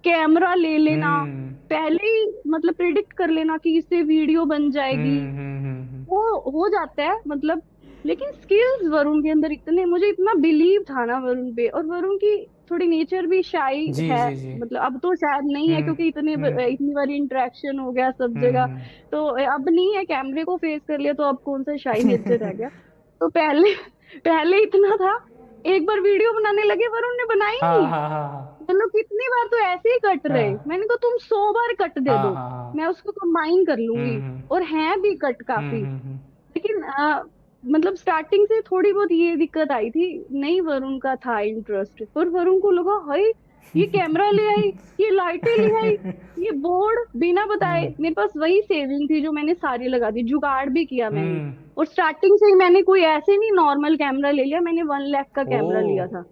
कैमरा ले लेना, हम्म पहले ही मतलब प्रिडिक्ट कर लेना कि इससे वीडियो बन जाएगी। हम्म। वो हो जाता है मतलब, लेकिन स्किल्स वरुण के अंदर इतने, मुझे इतना बिलीव था ना वरुण पे, और वरुण की थोड़ी नेचर भी शाई जी है, जी जी। मतलब अब तो शायद नहीं है, क्योंकि हम्म। इतनी बार इंटरेक्शन हो गया सब जगह, हम्म। तो अब नहीं है, कैमरे को फेस कर लिया, तो अब कौन सा शाई नेचर रह गया। तो पहले पहले इतना था, एक बार वीडियो बनाने लगे वरुण ने बनाई हाँ नहीं, हाँ हाँ हाँ मतलब कितनी बार तो ऐसे ही कट रहे, हाँ मैंने कहा तुम 100 बार कट दे हाँ दो, हाँ हाँ। मैं उसको कंबाइन कर लूंगी, हम्म। और हैं भी कट काफी। हम्म। लेकिन मतलब स्टार्टिंग से थोड़ी बहुत ये दिक्कत आई थी, नहीं वरुण का था इंटरेस्ट, पर वरुण को लगा हाय ये कैमरा ले आई, ये लाइटें ले आई, ये बोर्ड बिना बताए, हम्म मेरे पास वही सेविंग थी जो मैंने सारी लगा दी, जुगाड़ भी किया मैंने। हम्म। और स्टार्टिंग से ही मैंने कोई ऐसे नहीं नॉर्मल कैमरा ले लिया, मैंने 1 लाख का ओ। कैमरा लिया था।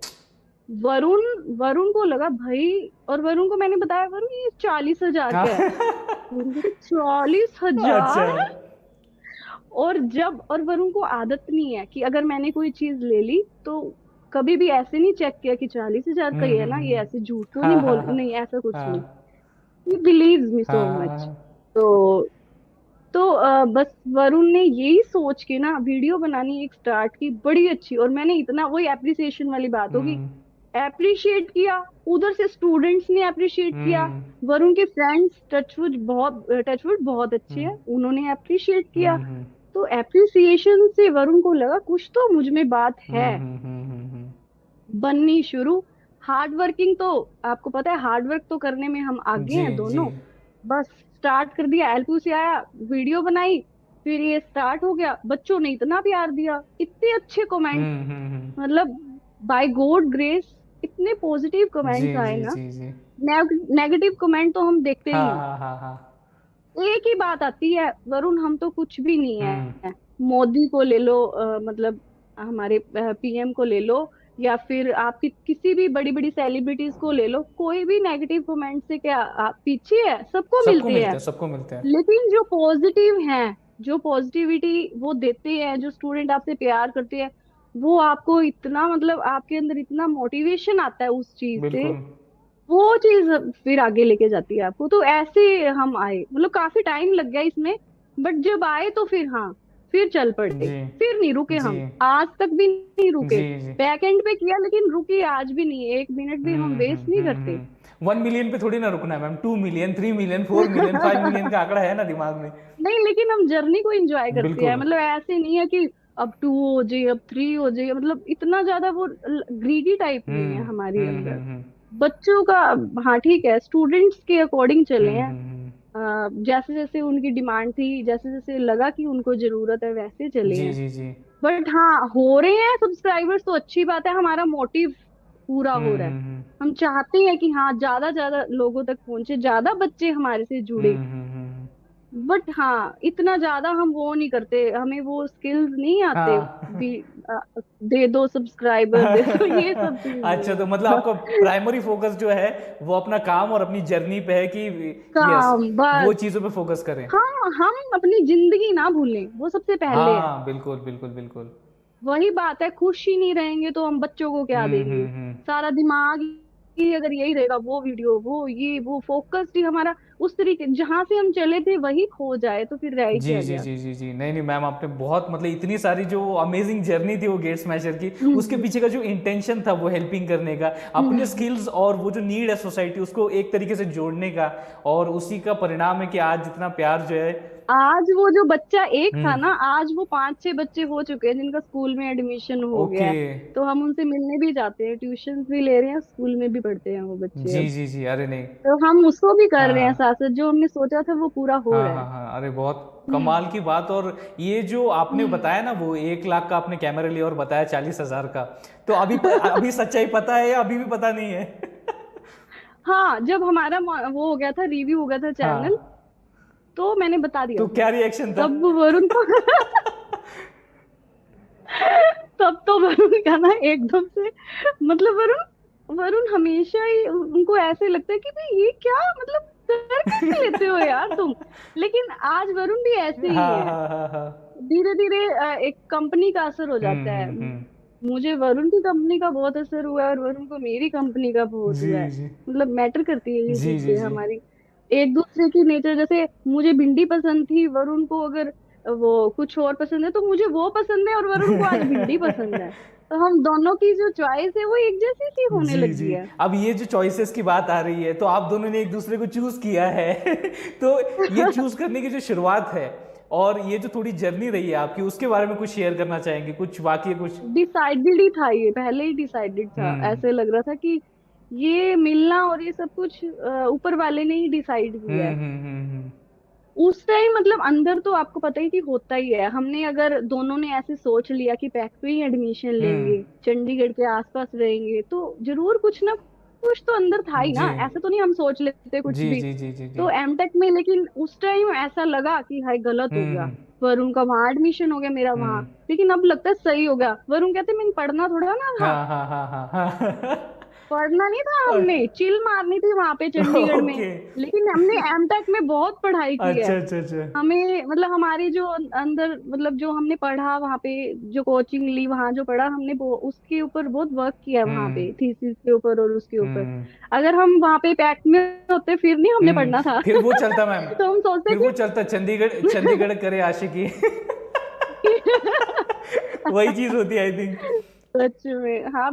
वरुण वरुण को लगा भाई, और वरुण को मैंने बताया वरुण ये 40 हजार का है। वरुण कहते 40 हजार। अच्छा। और वरुण को आदत नहीं है कि अगर मैंने कोई चीज ले ली तो कभी भी ऐसे नहीं चेक किया कि 40 हजार का ही है ना, ये हम्म। ऐसे झूठ तो नहीं हाँ हाँ बोल, हाँ नहीं ऐसा कुछ नहीं। हाँ ही बिलीव्स मी सो हाँ मच। हाँ। तो बस वरुण ने यही सोच के ना वीडियो बनानी एक स्टार्ट की, बड़ी अच्छी, और मैंने इतना, वही एप्रिसिएशन वाली बात होगी, हम्म एप्रिशिएट किया, उधर से स्टूडेंट्स ने अप्रिशिएट किया, हम्म वरुण के फ्रेंड्स टचवुड बहुत अच्छे हम्म हैं, उन्होंने अप्रिशिएट किया। हम्म तो एप्रिसिएशन से वरुण को लगा कुछ तो मुझ में बात है, हम्म। बननी शुरू। हार्ड वर्किंग तो आपको पता है, हार्ड वर्क तो करने में हम आगे जी हैं जी। दोनों। बस स्टार्ट कर दिया, एलपी से आया, वीडियो बनाई, फिर ये स्टार्ट हो गया, बच्चों ने इतना प्यार दिया, इतने अच्छे कमेंट, हम्म। मतलब बाय गॉड ग्रेस इतने पॉजिटिव जी कमेंट्स आए जी ना। जी जी। नेगेटिव कमेंट तो हम देखते हाँ नहीं हाँ हाँ हाँ। हैं। एक ही बात आती है, वरुण हम तो कुछ भी नहीं हम्म है। मोदी को ले लो, मतलब हमारे पीएम को ले लो, या फिर आपकी किसी भी बड़ी बड़ी सेलिब्रिटीज को ले लो, कोई भी नेगेटिव कमेंट से क्या आप पीछे है, सबको सबको मिलती मिलते है। हैं, सबको मिलते हैं। लेकिन जो पॉजिटिव हैं, जो पॉजिटिविटी वो देते हैं, जो स्टूडेंट आपसे प्यार करते हैं, वो आपको इतना, मतलब आपके अंदर इतना मोटिवेशन आता है उस चीज से, बिल्कुल। वो चीज फिर आगे लेके जाती है आपको। तो ऐसे हम आए, मतलब काफी टाइम लग गया इसमें, बट जब आए तो फिर हाँ, फिर चल पड़े, जी फिर नहीं रुके जी हम, आज तक भी नहीं रुके। जी जी। बैक एंड पे किया, लेकिन रुकी आज भी नहीं, एक मिनट भी हम वेस्ट नहीं करते। 1 मिलियन पे थोड़ी ना रुकना है ma'am, 2 million, 3 million, 4 million, 5 million का आंकड़ा है ना दिमाग में। नहीं, लेकिन हम जर्नी को एंजॉय करते हैं, बिल्कुल। मतलब ऐसे नहीं है कि अब 2 हो जाए, अब 3 हो जाए, मतलब इतना ज्यादा वो ग्रीडी टाइप नहीं है हमारे अंदर। हम्म। बच्चों का, हाँ ठीक है, स्टूडेंट्स के अकॉर्डिंग चले हैं। हम्म। जैसे जैसे उनकी डिमांड थी, जैसे जैसे लगा कि उनको जरूरत है, वैसे चले जी हैं। जी जी। बट हाँ, हो रहे हैं सब्सक्राइबर्स तो अच्छी बात है, हमारा मोटिव पूरा हो रहा है। हम्म। हम चाहते हैं कि हाँ ज्यादा ज्यादा लोगों तक पहुंचे, ज्यादा बच्चे हमारे से जुड़े। हम्म। बट हाँ, इतना ज्यादा हम वो नहीं करते, हमें वो स्किल्स नहीं आते हाँ। भी, दे दो सब्सक्राइबर, दे दो, ये सब चीज अच्छा, नहीं तो मतलब है। आपका प्राइमरी फोकस जो है वो अपना काम और अपनी जर्नी पे है कि यस, काम वो बस। चीजों पे फोकस करें। हम अपनी जिंदगी ना भूलें, वो सबसे पहले है। हाँ बिल्कुल बिल्कुल बिल्कुल। वही बात है, खुश ही नहीं रहेंगे तो हम बच्चों को क्या देंगे। हम्म। सारा दिमाग ही अगर यही रहेगा, वो वीडियो, वो ये वो, फोकस ही हमारा उस तरीके, जहां से हम चले थे वही खो जाए तो फिर रह ही जी क्या जी गया। जी जी जी। नहीं नहीं मैम, आपने बहुत मतलब इतनी सारी जो अमेजिंग जर्नी थी वो गेट स्मैशर की, उसके हम्म, पीछे का जो इंटेंशन था वो हेल्पिंग करने का, अपने हम्म। स्किल्स और वो जो नीड है सोसाइटी उसको एक तरीके से जोड़ने का, और उसी का परिणाम है कि आज जितना प्यार जो है। आज वो जो बच्चा एक था हम्म। ना, आज वो 5-6 बच्चे हो चुके हैं जिनका स्कूल में एडमिशन हो गया ओके। है। तो हम उनसे मिलने भी जाते हैं, ट्यूशन भी ले रहे हैं, स्कूल में भी पढ़ते हैं वो बच्चे जी अब। जी जी। अरे नहीं। तो हम उसको भी कर रहे हैं हाँ साथ साथ, जो हमने सोचा था वो पूरा हो हाँ रहा हाँ है। हाँ। अरे बहुत हम्म, कमाल की बात। और ये जो आपने हम्म। बताया ना, वो 1 लाख का आपने कैमरा लिया और बताया 40 हजार का, तो अभी सच्चाई पता है या अभी भी पता नहीं है? हाँ, जब हमारा वो हो गया था, रिव्यू हो गया था चैनल, हाँ। तो मैंने बता दिया तो था। क्या रिएक्शन था? तब वरुण को तब तो वरुण का ना एकदम से, मतलब वरुण वरुण हमेशा ही उनको ऐसे लगता है कि भाई ये क्या, मतलब कर कैसे लेते हो यार तुम। लेकिन आज वरुण भी ऐसे ही हाँ है। हाँ हाँ हाँ। धीरे धीरे एक कंपनी का असर हो जाता है। हम्म। मुझे वरुण की कंपनी का बहुत असर हुआ है और वरुण को मेरी कंपनी का बहुत जी हुआ है। जी मतलब मैटर करती है ये जी जी चीजें जी। हमारी, एक दूसरे की नेचर। जैसे मुझे भिंडी पसंद थी, वरुण को अगर वो कुछ और पसंद है तो मुझे वो पसंद है, और वरुण को आज भिंडी पसंद है। तो हम दोनों की जो चॉइस है वो एक जैसी सी होने जी लगी जी। है। अब ये जो चॉइसेस की बात आ रही है, तो आप दोनों ने एक दूसरे को चूज किया है। तो ये चूज करने की जो शुरुआत है और ये जो थोड़ी जर्नी रही है आपकी, उसके बारे में कुछ शेयर करना चाहेंगे, कुछ वाकई कुछ? डिसाइडेड ही था, ये पहले ही डिसाइडेड था। हम्म ऐसे लग रहा था कि ये मिलना और ये सब कुछ ऊपर वाले ने ही डिसाइड किया है। हम्म। उस टाइम मतलब अंदर तो आपको पता ही कि होता ही है। हमने अगर दोनों ने ऐसे सोच लिया कि पैक पे ही एडमिशन हम्म। लेंगे, चंडीगढ़ के आसपास रहेंगे, तो जरूर कुछ ना कुछ तो अंदर था ही जी ना। ऐसे तो नहीं हम सोच लेते कुछ जी भी। जी जी जी जी। तो एमटेक में लेकिन उस टाइम ऐसा लगा कि हाय गलत हो गया। हम्म वरुण का वहां एडमिशन हो गया, मेरा वहां। हम्म। लेकिन अब लगता है सही हो गया। वरुण कहते मैंने पढ़ना थोड़ा ना था, हाँ हाँ हाँ हाँ हाँ। पढ़ना नहीं था, हमने चिल मारनी थी वहां पे चंडीगढ़ में। ओके। लेकिन हमने एमटेक में बहुत पढ़ाई की है। अच्छा अच्छा अच्छा। हमें मतलब हमारी जो अंदर मतलब जो हमने पढ़ा वहां पे, जो कोचिंग ली वहां जो पढ़ा हमने, वो उसके ऊपर बहुत वर्क किया वहां हम्म पे, थीसिस के ऊपर और उसके ऊपर। हम्म अगर हम वहां पे पैक में होते फिर नहीं हमने पढ़ना था। फिर वो चलता मैम, तो हम सोचते फिर वो कि चलता चंडीगढ़, चंडीगढ़ करे आशिकी। वही चीज होती है आई थिंक। सच में हाँ।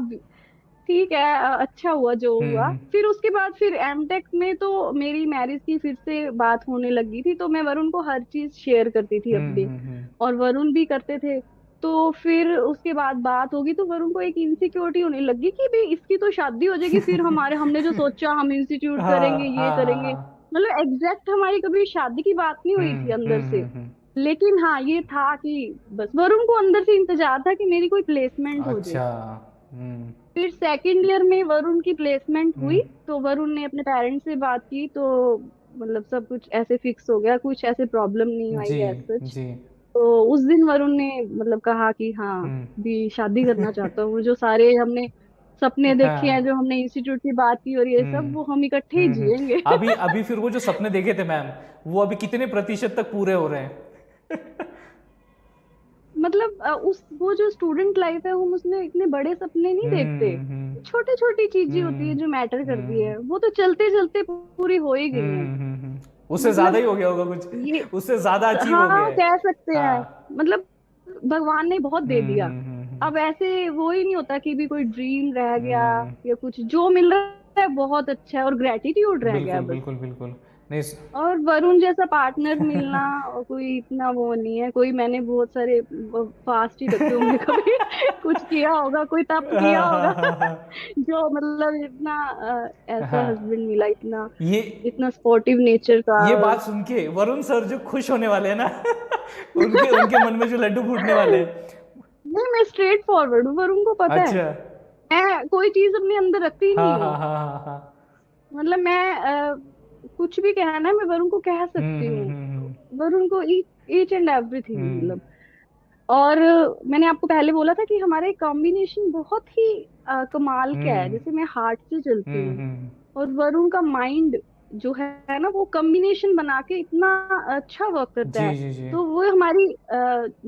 ठीक है, अच्छा हुआ जो हुआ। हम्म फिर उसके बाद फिर एमटेक में तो मेरी मैरिज की फिर से बात होने लगी थी, तो मैं वरुण को हर चीज शेयर करती थी अपनी, हम्म। और वरुण भी करते थे। तो फिर उसके बाद बात होगी तो वरुण को एक इनसिक्योरिटी होने लगी कि भाई इसकी तो शादी हो जाएगी, फिर हमारे हमने जो सोचा हम इंस्टीट्यूट करेंगे हाँ ये हाँ हाँ करेंगे। हाँ। मतलब एग्जैक्ट हमारी कभी शादी की बात नहीं हुई थी अंदर से। हम्म। लेकिन हाँ ये था कि बस वरुण को अंदर से इंतजार था कि मेरी कोई प्लेसमेंट हो जाए। अच्छा। हम्म फिर सेकंड ईयर में वरुण की प्लेसमेंट हम्म हुई, तो वरुण ने अपने पेरेंट्स से बात की, तो मतलब सब कुछ ऐसे फिक्स हो गया, कुछ ऐसे प्रॉब्लम नहीं आई जी है सच। जी। तो उस दिन वरुण ने मतलब कहा कि हाँ हम्म। भी शादी करना चाहता हूँ। जो सारे हमने सपने देखे हैं, हाँ। जो हमने इंस्टीट्यूट की बात की और ये सब, वो हम इकट्ठे ही जिएंगे। अभी अभी फिर वो जो सपने देखे थे मैम, वो अभी कितने प्रतिशत तक पूरे हो रहे हैं? मतलब उस वो जो स्टूडेंट लाइफ है, हम उसमें इतने बड़े सपने नहीं देखते। हम्म। छोटी छोटी चीजें होती है हम्म जो मैटर करती हम्म है, वो तो चलते चलते पूरी हो ही गई हैं। उससे ज्यादा ही मतलब हो गया होगा ये, कुछ, उससे ज्यादा अचीव हो गया हाँ है। कह सकते हैं। हाँ। मतलब भगवान ने बहुत दे दिया। हम्म। अब ऐसे वो ही नहीं होता कि भी कोई ड्रीम रह गया हम्म। या कुछ, जो मिल रहा है बहुत अच्छा है और ग्रेटिट्यूड रह गया बिल्कुल है बस। बिल्कुल बिल्कुल। नहीं और वरुण जैसा पार्टनर मिलना और कोई इतना वो नहीं है। कोई मैंने बहुत सारे फास्ट ही रखे होंगे कभी कुछ किया होगा, कोई तप किया हाँ होगा। हाँ हाँ हाँ जो मतलब इतना ऐसा हाँ। हस्बैंड मिला, इतना ये इतना स्पोर्टिव नेचर का। ये बात सुन के वरुण सर जो खुश होने वाले हैं ना, उनके उनके मन में जो लड्डू फूटने वाले हैं। नहीं मैं स्ट्रेट फॉरवर्ड हूँ, वरुण को पता है। अच्छा। मैं कोई चीज अपने अंदर रखती ही हाँ नहीं हाँ हूँ। हाँ हाँ हाँ। मतलब मैं कुछ भी कहना है मैं वरुण को कह सकती हूँ। हम्म। वरुण को ईच एंड एवरीथिंग हम्म मतलब। और मैंने आपको पहले बोला था कि हमारे कॉम्बिनेशन बहुत ही कमाल का है। हम्म जैसे मैं हार्ट से चलती हूँ हम्म। और वरुण का माइंड जो है ना, वो कॉम्बिनेशन बना के इतना अच्छा वर्क करता जी है। जी जी। तो वो हमारी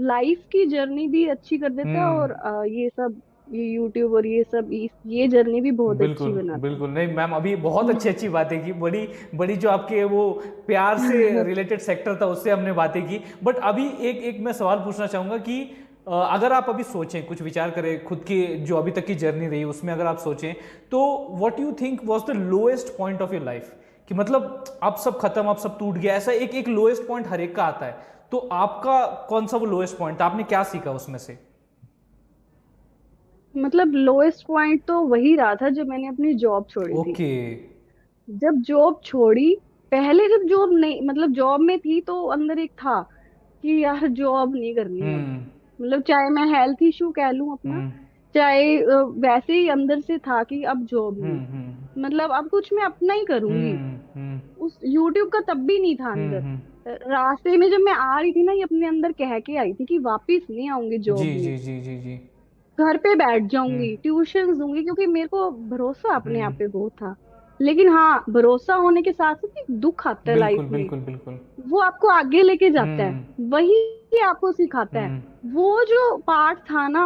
लाइफ की जर्नी भी अच्छी कर देता है, और हम्म। ये सब ये यूट्यूब और ये सब ये जर्नी भी बहुत अच्छी बिल्कुल बनाता है। बिल्कुल। नहीं मैम, अभी बहुत अच्छी अच्छी बातें की, बड़ी बड़ी जो आपके वो प्यार से रिलेटेड सेक्टर था उससे हमने बातें की। बट अभी एक एक मैं सवाल पूछना चाहूंगा कि अगर आप अभी सोचें, कुछ विचार करें खुद की जो अभी तक की जर्नी रही उसमें, अगर आप सोचें तो what you think was the lowest point of your life, कि मतलब अब सब खत्म, अब सब टूट गया, ऐसा एक एक लोएस्ट पॉइंट हर एक का आता है। तो आपका कौन सा वो लोएस्ट पॉइंट था, आपने क्या सीखा उसमें से? मतलब लोएस्ट पॉइंट तो वही रहा था जब मैंने अपनी जॉब छोड़ी थी। ओके। जब जॉब छोड़ी, पहले जब जॉब नहीं मतलब जॉब में थी तो अंदर एक था कि यार जॉब नहीं करनी अब। हम्म मतलब चाहे मैं हेल्थ इशू कह लूं अपना, हम्म चाहे वैसे ही अंदर से था कि अब जॉब नहीं। हम्म मतलब अब कुछ मैं अपना ही करूंगी। हम्म उस यूट्यूब का तब भी नहीं था अंदर। हम्म। रास्ते में जब मैं आ रही थी ना, ये अपने अंदर कह के आई थी कि वापिस नहीं आऊंगी जी जॉब में। जी जी जी जी। घर पे बैठ जाऊंगी, हम्म ट्यूशन दूंगी, क्योंकि मेरे को भरोसा अपने आप हम्म, पे बहुत था। लेकिन हाँ, भरोसा होने के साथ साथ एक दुख आता है लाइफ बिल्कुल में, बिल्कुल बिल्कुल। वो आपको आगे लेके जाता है, हम्म वही आपको सिखाता है। हम्म वो जो पार्ट था ना,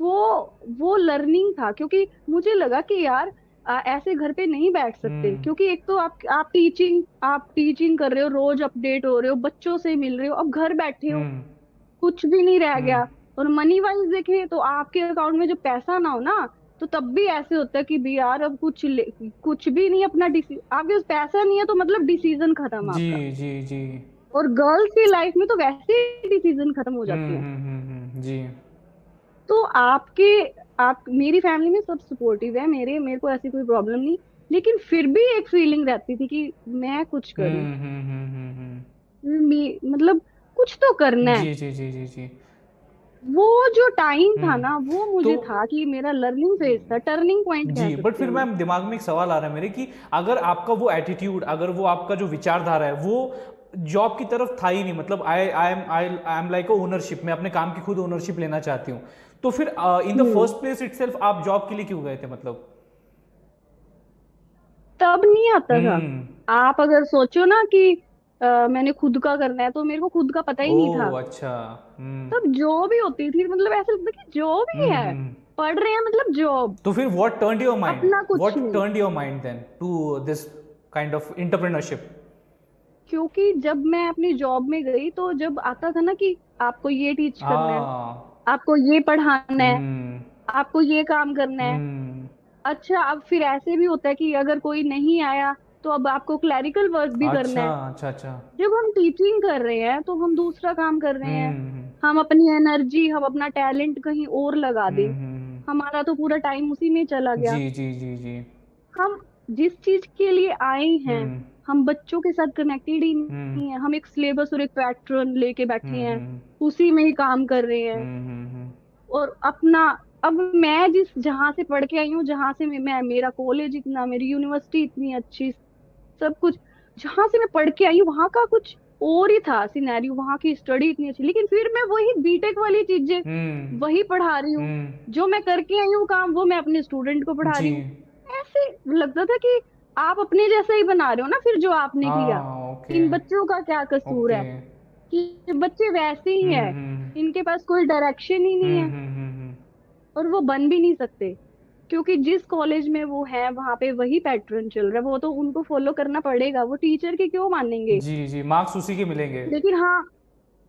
वो वो लर्निंग था, क्योंकि मुझे लगा कि यार ऐसे घर पे नहीं बैठ सकते, हम्म क्योंकि एक तो आप टीचिंग कर रहे हो, रोज अपडेट हो रहे हो, बच्चों से मिल रहे हो, अब घर बैठे हो, हम्म कुछ भी नहीं रह हम्म गया। और मनी वाइज देखें तो आपके अकाउंट में जब पैसा ना हो ना, तो तब भी ऐसे होता है कि भी यार अब कुछ भी नहीं, अपना आपके पास पैसा नहीं है तो मतलब डिसीजन खत्म जी आपका। जी जी। और गर्ल्स की लाइफ में तो वैसे ही डिसीजन खत्म हो जाते हैं। जी। तो आप मेरी फैमिली में सब सपोर्टिव है, मेरे को ऐसी कोई प्रॉब्लम नहीं, लेकिन फिर भी एक फीलिंग रहती थी कि मैं कुछ करूं, मतलब कुछ तो करना है। जी जी जी जी जी। वो जो टाइम था ना, वो हम्म। तो मुझे था कि मेरा लर्निंग फेज था, टर्निंग पॉइंट कह जी, बट सकते फिर हो। मैम दिमाग में एक सवाल आ रहा है मेरे कि अगर आपका वो एटीट्यूड, अगर वो आपका जो विचारधारा है वो जॉब की तरफ था ही नहीं, मतलब आई एम लाइक ओनरशिप, मैं अपने काम की खुद ओनरशिप लेना चाहती हूँ, तो फिर in the hmm. First place itself आप जॉब के लिए क्यों गए थे मतलब? तब नहीं आता था। हम्म। आप अगर सोचो ना कि मैंने खुद का करना है, तो मेरे को खुद का पता ही ओ नहीं था। अच्छा। हम्म तब जॉब ही होती थी, मतलब ऐसा लगता कि जॉब ही है, हम्म। पढ़ रहे हैं मतलब जॉब, तो फिर व्हाट टर्न्ड योर माइंड, अपना कुछ व्हाट नहीं। Turned your mind then to this kind of entrepreneurship? क्योंकि जब मैं अपनी जॉब में गई, तो जब आता था ना कि आपको ये टीच करना है, हाँ। आपको ये पढ़ाना है, हम्म आपको ये काम करना है। हम्म। अच्छा, अब फिर ऐसे भी होता है कि अगर कोई नहीं आया, तो अब आपको क्लैरिकल वर्क भी करना अच्छा है। अच्छा अच्छा। जब हम टीचिंग कर रहे हैं तो हम दूसरा काम कर रहे हैं, हम्म हम अपनी एनर्जी, हम अपना टैलेंट कहीं और लगा दें, हम्म। हमारा तो पूरा टाइम उसी में चला गया। जी जी जी जी। हम जिस चीज के लिए आए हैं, हम्म हम बच्चों के साथ कनेक्टेड ही हम्म नहीं है, हम एक सिलेबस और एक पैटर्न लेके बैठे हैं, हम्म उसी में ही काम कर रहे हैं। हम्म। और अपना, अब मैं जिस जहां से पढ़ के आई हूँ, जहां से मैं मेरा कॉलेज इतना, मेरी यूनिवर्सिटी इतनी अच्छी, सब कुछ, जहां से मैं पढ़ के आई हूँ वहां का कुछ और ही था सिनेरियो, वहां की स्टडी इतनी अच्छी, लेकिन फिर मैं वही बीटेक वाली चीजें हम्म वही पढ़ा रही हूँ। हम्म। जो मैं करके आई हूँ काम, वो मैं अपने स्टूडेंट को पढ़ा जी। रही हूँ। ऐसे लगता था कि आप अपने जैसा ही बना रहे हो ना, फिर जो आपने किया, हाँ ओके। इन बच्चों का क्या कसूर ओके। है कि बच्चे वैसे ही हैं, हम्म। इनके पास कोई डायरेक्शन ही नहीं है, हम्म। और वो बन भी नहीं सकते, क्योंकि जिस कॉलेज में वो है वहां पे वही पैटर्न चल रहा है, वो तो उनको फॉलो करना पड़ेगा, वो टीचर के क्यों मानेंगे। जी जी, मार्क्स उसी के मिलेंगे। लेकिन हाँ,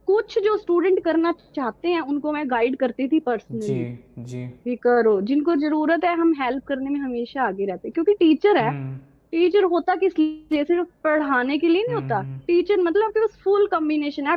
कुछ जो स्टूडेंट करना चाहते हैं उनको मैं गाइड करती थी जी पर्सनली, जी। भी करो, जिनको जरूरत है हम हेल्प करने में हमेशा आगे रहते हैं, क्योंकि टीचर है। हम्म टीचर होता किस लिए, सिर्फ पढ़ाने के लिए नहीं होता। हम्म टीचर मतलब आपके पास फुल कॉम्बिनेशन है,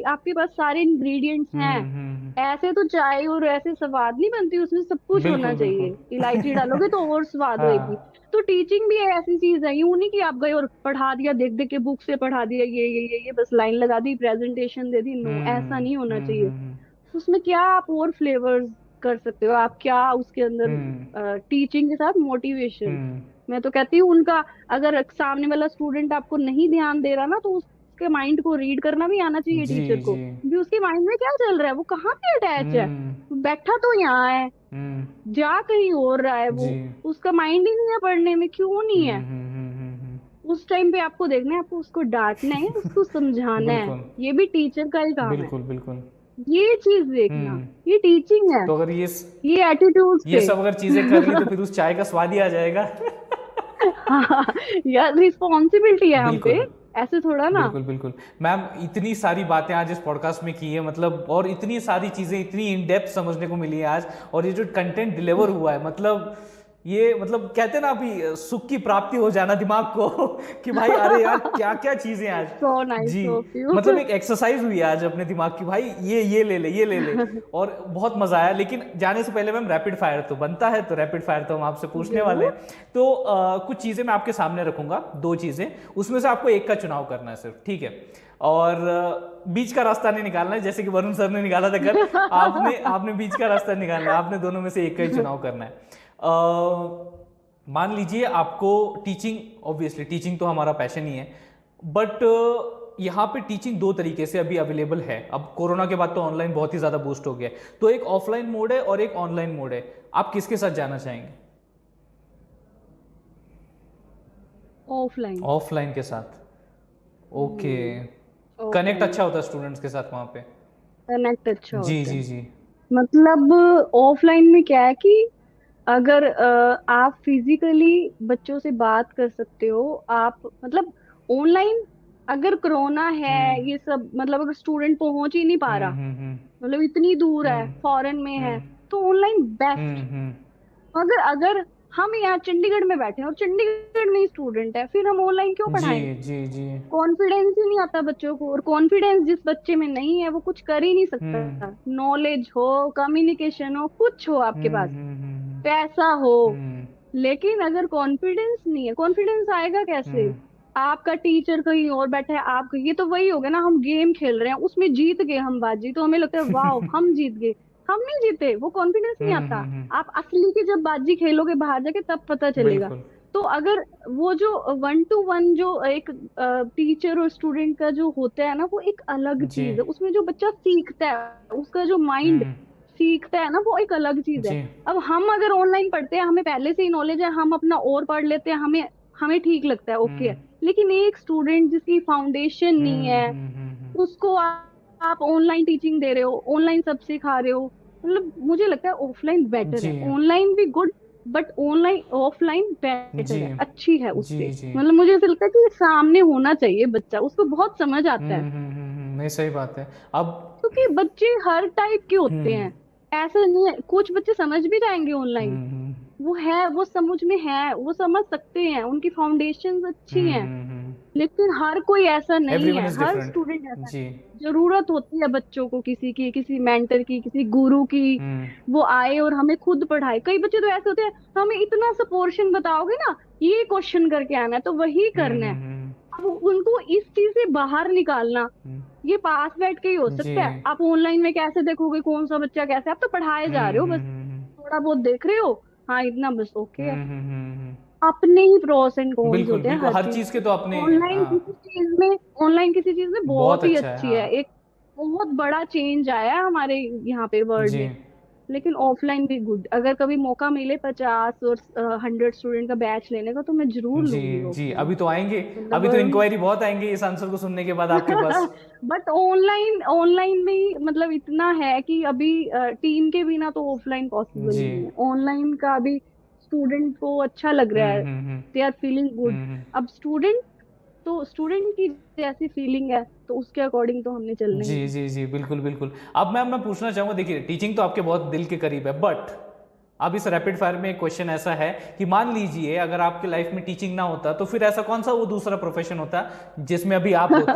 आपके पास सारे इंग्रेडिएंट्स हैं। ऐसे तो चाय और ऐसे स्वाद नहीं बनती, उसमें सब कुछ होना बिल्कुल बिल्कुल। चाहिए, इलायची डालोगे तो और स्वाद होएगी। हाँ। तो टीचिंग भी ऐसी चीज है, यूं नहीं कि आप गए और पढ़ा दिया, देख देख के बुक से पढ़ा दिया, ये बस लाइन लगा दी, प्रेजेंटेशन दे दी, नो, ऐसा नहीं होना चाहिए। हम्म। उसमें क्या आप और फ्लेवर्स कर सकते हो, आप क्या उसके अंदर, हम्म टीचिंग के साथ मोटिवेशन। हम्म। मैं तो कहती हूँ उनका, अगर सामने वाला स्टूडेंट आपको नहीं ध्यान दे रहा ना, तो उसके माइंड को रीड करना भी आना चाहिए जी टीचर को, जी। भी उसके माइंड में क्या चल रहा है, वो कहाँ पे अटैच है, हम्म बैठा तो यहाँ है, हम्म। जा कहीं और रहा है जी। वो, उसका माइंड ही नहीं है पढ़ने में, क्यों नहीं है। हम्म। उस टाइम पे आपको देखना है, आपको उसको डांटना है, उसको समझाना है, बिल्कुल ये भी टीचर का ही काम है। बिल्कुल बिल्कुल। ये चीज देखना, हम्म। ये टीचिंग है, तो अगर ये एटीट्यूड ये से। सब अगर चीजें कर ली तो फिर उस चाय का स्वाद ही आ जाएगा। हाँ, यार रिस्पॉन्सिबिलिटी है हम पे, बिल्कुल ऐसे थोड़ा ना। बिल्कुल बिल्कुल। मैम इतनी सारी बातें आज इस पॉडकास्ट में की है, मतलब और इतनी सारी चीज़ें इतनी इन डेप्थ समझने को मिली है आज, और ये जो कंटेंट डिलीवर हुआ है, मतलब ये मतलब कहते हैं ना अभी सुख की प्राप्ति हो जाना दिमाग को कि भाई अरे यार क्या क्या चीज़ें आज। सो नाइस जी। Of you. मतलब एक एक्सरसाइज हुई है आज अपने दिमाग की, भाई ये ले ले ये ले ले, और बहुत मजा आया। लेकिन जाने से पहले मैम रैपिड फायर तो बनता है, तो रैपिड फायर तो हम आपसे पूछने वाले जरूर। हैं। तो कुछ चीज़ें मैं आपके सामने रखूंगा, दो चीज़ें, उसमें से आपको एक का चुनाव करना है सिर्फ, ठीक है? और बीच का रास्ता नहीं निकालना है, जैसे कि वरुण सर ने निकाला था कल, आपने आपने बीच का रास्ता निकालना है, आपने दोनों में से एक का ही चुनाव करना है। मान लीजिए आपको टीचिंग, ऑब्वियसली टीचिंग तो हमारा पैशन ही है, बट यहाँ पे टीचिंग दो तरीके से अभी अवेलेबल है। अब कोरोना के बाद तो ऑनलाइन बहुत ही ज़्यादा बूस्ट हो गया है, तो एक ऑफलाइन मोड है और एक ऑनलाइन मोड है। आप किसके साथ जाना चाहेंगे? ऑफलाइन। ऑफलाइन के साथ। ओके। कनेक्ट ऑफलाइन अच्छा होता है स्टूडेंट्स के साथ वहाँ पे। कनेक्ट अच्छा जी होता है। जी जी। मतलब ऑफलाइन में क्या है कि अगर आप फिजिकली बच्चों से बात कर सकते हो, आप मतलब ऑनलाइन अगर कोरोना है हम्म ये सब, मतलब अगर स्टूडेंट पहुंच ही नहीं पा रहा, हम्म। मतलब इतनी दूर है, हम्म फॉरेन में है, हम्म तो ऑनलाइन बेस्ट। हम्म। अगर अगर हम यहाँ चंडीगढ़ में बैठे हैं और चंडीगढ़ में ही स्टूडेंट है, फिर हम ऑनलाइन क्यों जी पढ़ाएं? जी जी। कॉन्फिडेंस ही नहीं आता बच्चों को, और कॉन्फिडेंस जिस बच्चे में नहीं है वो कुछ कर ही नहीं हम्म सकता। नॉलेज हो, कम्युनिकेशन हो, कुछ हो आपके पास, हम्म। पैसा हो, हम्म लेकिन अगर कॉन्फिडेंस नहीं है, कॉन्फिडेंस आएगा कैसे? हम्म आपका टीचर कहीं और बैठा है, आप ये तो वही हो गया ना, हम गेम खेल रहे हैं उसमें जीत गए हम बाजी, तो हमें लगता है वाह हम जीत गए। हम नहीं जीते, वो कॉन्फिडेंस नहीं आता। हम्म। आप असली की जब बाजी खेलोगे बाहर जाके तब पता चलेगा। बिल्कुल। तो अगर वो जो 1 to 1 जो एक टीचर और स्टूडेंट का जो होता है ना, वो एक अलग जी। चीज है, उसमें जो बच्चा सीखता है, उसका जो माइंड हम्म। सीखता है ना, वो एक अलग चीज है। जी। अब हम अगर ऑनलाइन पढ़ते हैं, हमें पहले से ही नॉलेज है, हम अपना और पढ़ लेते हैं, हमें हमें ठीक लगता है, ओके हम्म है। लेकिन एक स्टूडेंट जिसकी फाउंडेशन नहीं है, उसको आप ऑनलाइन टीचिंग दे रहे हो, ऑनलाइन सब सिखा रहे हो, मतलब मुझे लगता है ऑफलाइन बेटर जी है। ऑनलाइन भी गुड, बट ऑनलाइन ऑफलाइन जी बेटर है, अच्छी है जी उससे। जी। मतलब मुझे ऐसा लगता है कि सामने होना चाहिए बच्चा, उसको बहुत समझ आता है। नहीं सही बात है। अब क्योंकि बच्चे हर टाइप के होते हम्म हैं, ऐसा नहीं है, कुछ बच्चे समझ भी जाएंगे ऑनलाइन, हम्म वो है, वो समझ में है, वो समझ सकते हैं, उनकी फाउंडेशन अच्छी हैं। हम्म। लेकिन हर कोई ऐसा नहीं एवरीवन है, इज हर डिफरेंट। स्टूडेंट ऐसा जी। नहीं। जरूरत होती है बच्चों को किसी की, किसी मेंटर की, किसी गुरु की, हम्म वो आए और हमें खुद पढ़ाए। कई बच्चे तो ऐसे होते हैं, हमें इतना सा पोर्शन बताओगे ना, ये क्वेश्चन करके आना है तो वही करना है। हम्म। अब उनको इस चीज से बाहर निकालना, ये पास बैठ के ही हो जी। सकता है। आप ऑनलाइन में कैसे देखोगे कौन सा बच्चा कैसे है? आप तो पढ़ाए जा रहे हो बस, हम्म। थोड़ा बहुत देख रहे हो, हाँ इतना बस ओके है। हम्म। अपने ही प्रोस एंड कॉन्स बिल्कुल होते हैं बिल्कुल, हर हर चीज चीज के के। तो अपने। ऑनलाइन हाँ। किसी चीज में ऑनलाइन किसी चीज में बहुत बहुत ही अच्छा है। अच्छी हाँ। है, एक बहुत बड़ा चेंज आया है हमारे यहाँ पे वर्ल्ड जी में। लेकिन ऑफलाइन भी गुड, अगर कभी मौका मिले 50 और 100 स्टूडेंट का बैच लेने का, तो मैं जरूर जी लूंगी जी। ऑफलाइन। अभी तो आएंगे। अभी तो मतलब इंक्वायरी बहुत आएंगे इस आंसर को सुनने के बाद आपके पास। बट ऑनलाइन ऑनलाइन में ही मतलब इतना है कि अभी टीम के बिना तो ऑफलाइन पॉसिबल जी। नहीं है। ऑनलाइन का अभी स्टूडेंट को अच्छा लग रहा है, हम्म। They are feeling good. Hmm. अब स्टूडेंट, तो स्टूडेंट की जैसी फीलिंग है तो उसके अकॉर्डिंग तो हमने चलना ही जी है। जी जी। बिल्कुल बिल्कुल। अब मैम मैं पूछना चाहूंगा, देखिए टीचिंग तो आपके बहुत दिल के करीब है, बट अब इस रैपिड फायर में एक क्वेश्चन ऐसा है कि मान लीजिए अगर आपके लाइफ में टीचिंग ना होता तो फिर ऐसा कौन सा वो दूसरा प्रोफेशन होता जिसमें अभी आप होते?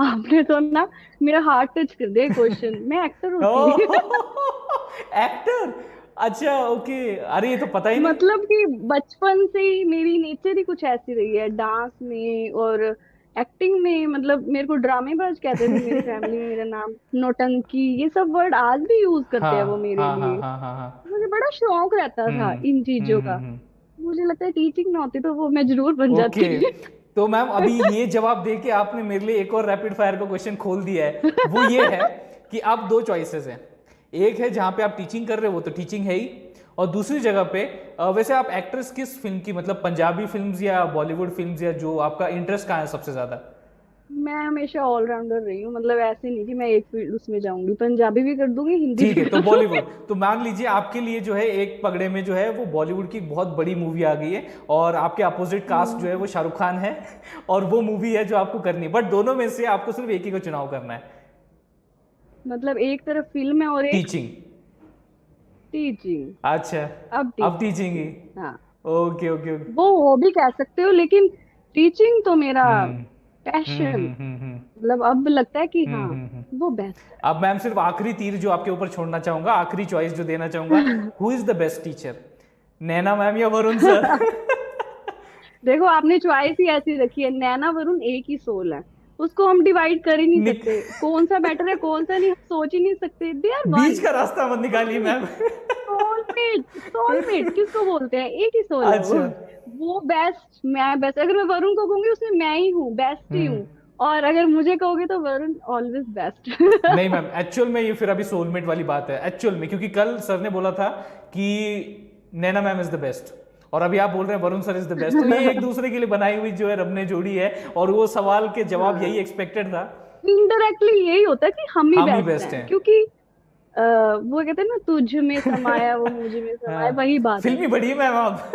आपने तो ना मेरा हार्ट टच कर दिया क्वेश्चन, मैं एक्टर होती। एक्टर? अच्छा ओके। अरे ये तो पता ही नहीं। मतलब कि बचपन से ही मेरी नेचर ही कुछ ऐसी रही है, डांस में और एक्टिंग में। मतलब मेरे को ड्रामेबाज कहते थे मेरी फैमिली में, मेरा नाम नौटंकी, ये सब वर्ड आज भी यूज करते हैं वो हाँ मेरे हाँ हाँ लिए। हाँ हाँ हाँ। मुझे बड़ा शौक रहता था इन चीजों का। हम्म। मुझे लगता है टीचिंग ना होती तो वो मैं जरूर बन ओके। जाती। तो मैम अभी ये जवाब दे के आपने मेरे लिए एक और रैपिड फायर का क्वेश्चन खोल दिया है। वो ये है कि आप दो चॉइसेस हैं। एक है जहां पे आप टीचिंग कर रहे हो, वो तो टीचिंग है ही, और दूसरी जगह पे वैसे आप एक्ट्रेस किस फिल्म की, मतलब पंजाबी फिल्म्स या बॉलीवुड फिल्म्स, या जो आपका इंटरेस्ट कहाँ है सबसे ज्यादा? मैं हमेशा ऑलराउंडर रही हूँ, मतलब ऐसे नहीं कि मैं एक फील्ड उसमें जाऊंगी, पंजाबी भी कर दूंगी, हिंदी ठीक भी है, तो कर दूंगी। बॉलीवुड। तो मान लीजिए आपके लिए जो है एक पगड़े में जो है वो बॉलीवुड की बहुत बड़ी मूवी आ गई है, और आपके अपोजिट कास्ट जो है वो शाहरुख खान है, और वो मूवी है जो आपको करनी है, बट दोनों में से आपको सिर्फ एक ही को चुनाव करना है। मतलब एक तरफ फिल्म है और एक टीचिंग। टीचिंग। अच्छा। अब अब टीचिंग टीचिंग। ही। हाँ, ओके ओके ओके। वो भी कह सकते हो, लेकिन टीचिंग तो मेरा हम्म पैशन, हम्म। मतलब अब लगता है कि हाँ हम्म। वो बेस्ट अब मैम सिर्फ आखिरी तीर जो आपके ऊपर छोड़ना चाहूंगा, आखिरी चॉइस जो देना चाहूंगा, है। Who is the best teacher, Naina ma'am या वरुण सर? देखो आपने चॉइस ही ऐसी रखी है, नैना वरुण एक ही सोल है, उसको हम डिवाइड कर ही नहीं निक सकते, कौन सा बेटर है कौन सा नहीं, हम सोच ही नहीं सकते, दे आर बीच वन। का रास्ता मत निकालिए मैम। सोलमेट, सोलमेट किसको बोलते हैं? एक ही सोल है वो। अच्छा। वो बेस्ट, मैं बेस्ट। अगर मैं वरुण को कहूंगी उसमें मैं ही हूँ, बेस्ट ही हम्म। हूँ। और अगर मुझे कहोगे तो वरुण ऑलवेज बेस्ट। नहीं मैम, एक्चुअल में ये फिर अभी सोलमेट वाली बात है एक्चुअल में, क्योंकि कल सर ने बोला था कि नैना मैम इज द बेस्ट, और अभी आप बोल रहे हैं Varun sir is the best, तो ये एक दूसरे के लिए बनाई हुई जो है रब ने जोड़ी है, और वो सवाल के जवाब यही हाँ, एक्सपेक्टेड था। इनडायरेक्टली यही होता है कि हम ही हम ही बेस्ट बेस्ट हैं, हैं। क्योंकि वो कहते हैं ना, तुझ में समाया वो मुझ में समाया, हाँ, वही बात है। फिल्मी बड़ी है मैम आप।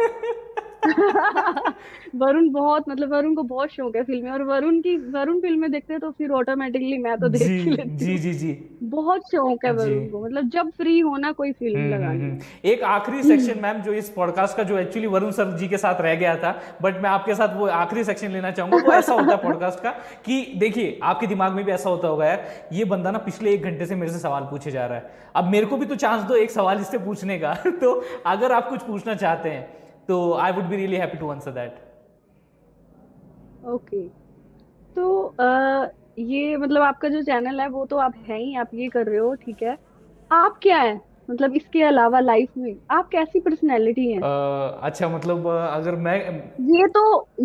वरुण बहुत, मतलब वरुण को बहुत शौक है फिल्में, और वरुण फिल्में देखते हैं तो फिर ऑटोमेटिकली मैं तो जी देख ही लेती जी हूँ। जी जी बहुत शौक है जी। वरुण को, मतलब जब फ्री होना कोई फिल्म लगानी है। एक आखिरी सेक्शन मैम जो इस पॉडकास्ट का, जो एक्चुअली वरुण सर जी के साथ रह गया था, बट मैं आपके साथ वो आखिरी सेक्शन लेना चाहूंगा। वो ऐसा होता है पॉडकास्ट का कि देखिए आपके दिमाग में भी ऐसा होता होगा यार, ये बंदा ना पिछले 1 घंटे से मेरे से सवाल पूछे जा रहा है, अब मेरे को भी तो चांस दो एक सवाल इससे पूछने का। तो अगर आप कुछ पूछना चाहते हैं तो I would be really happy to answer that. Okay. तो ये मतलब आपका जो चैनल है वो तो आप है ही, आप ये कर रहे हो, ठीक है। आप क्या है, मतलब इसके अलावा लाइफ में आप कैसी पर्सनैलिटी हैं? अच्छा मतलब अगर मैं।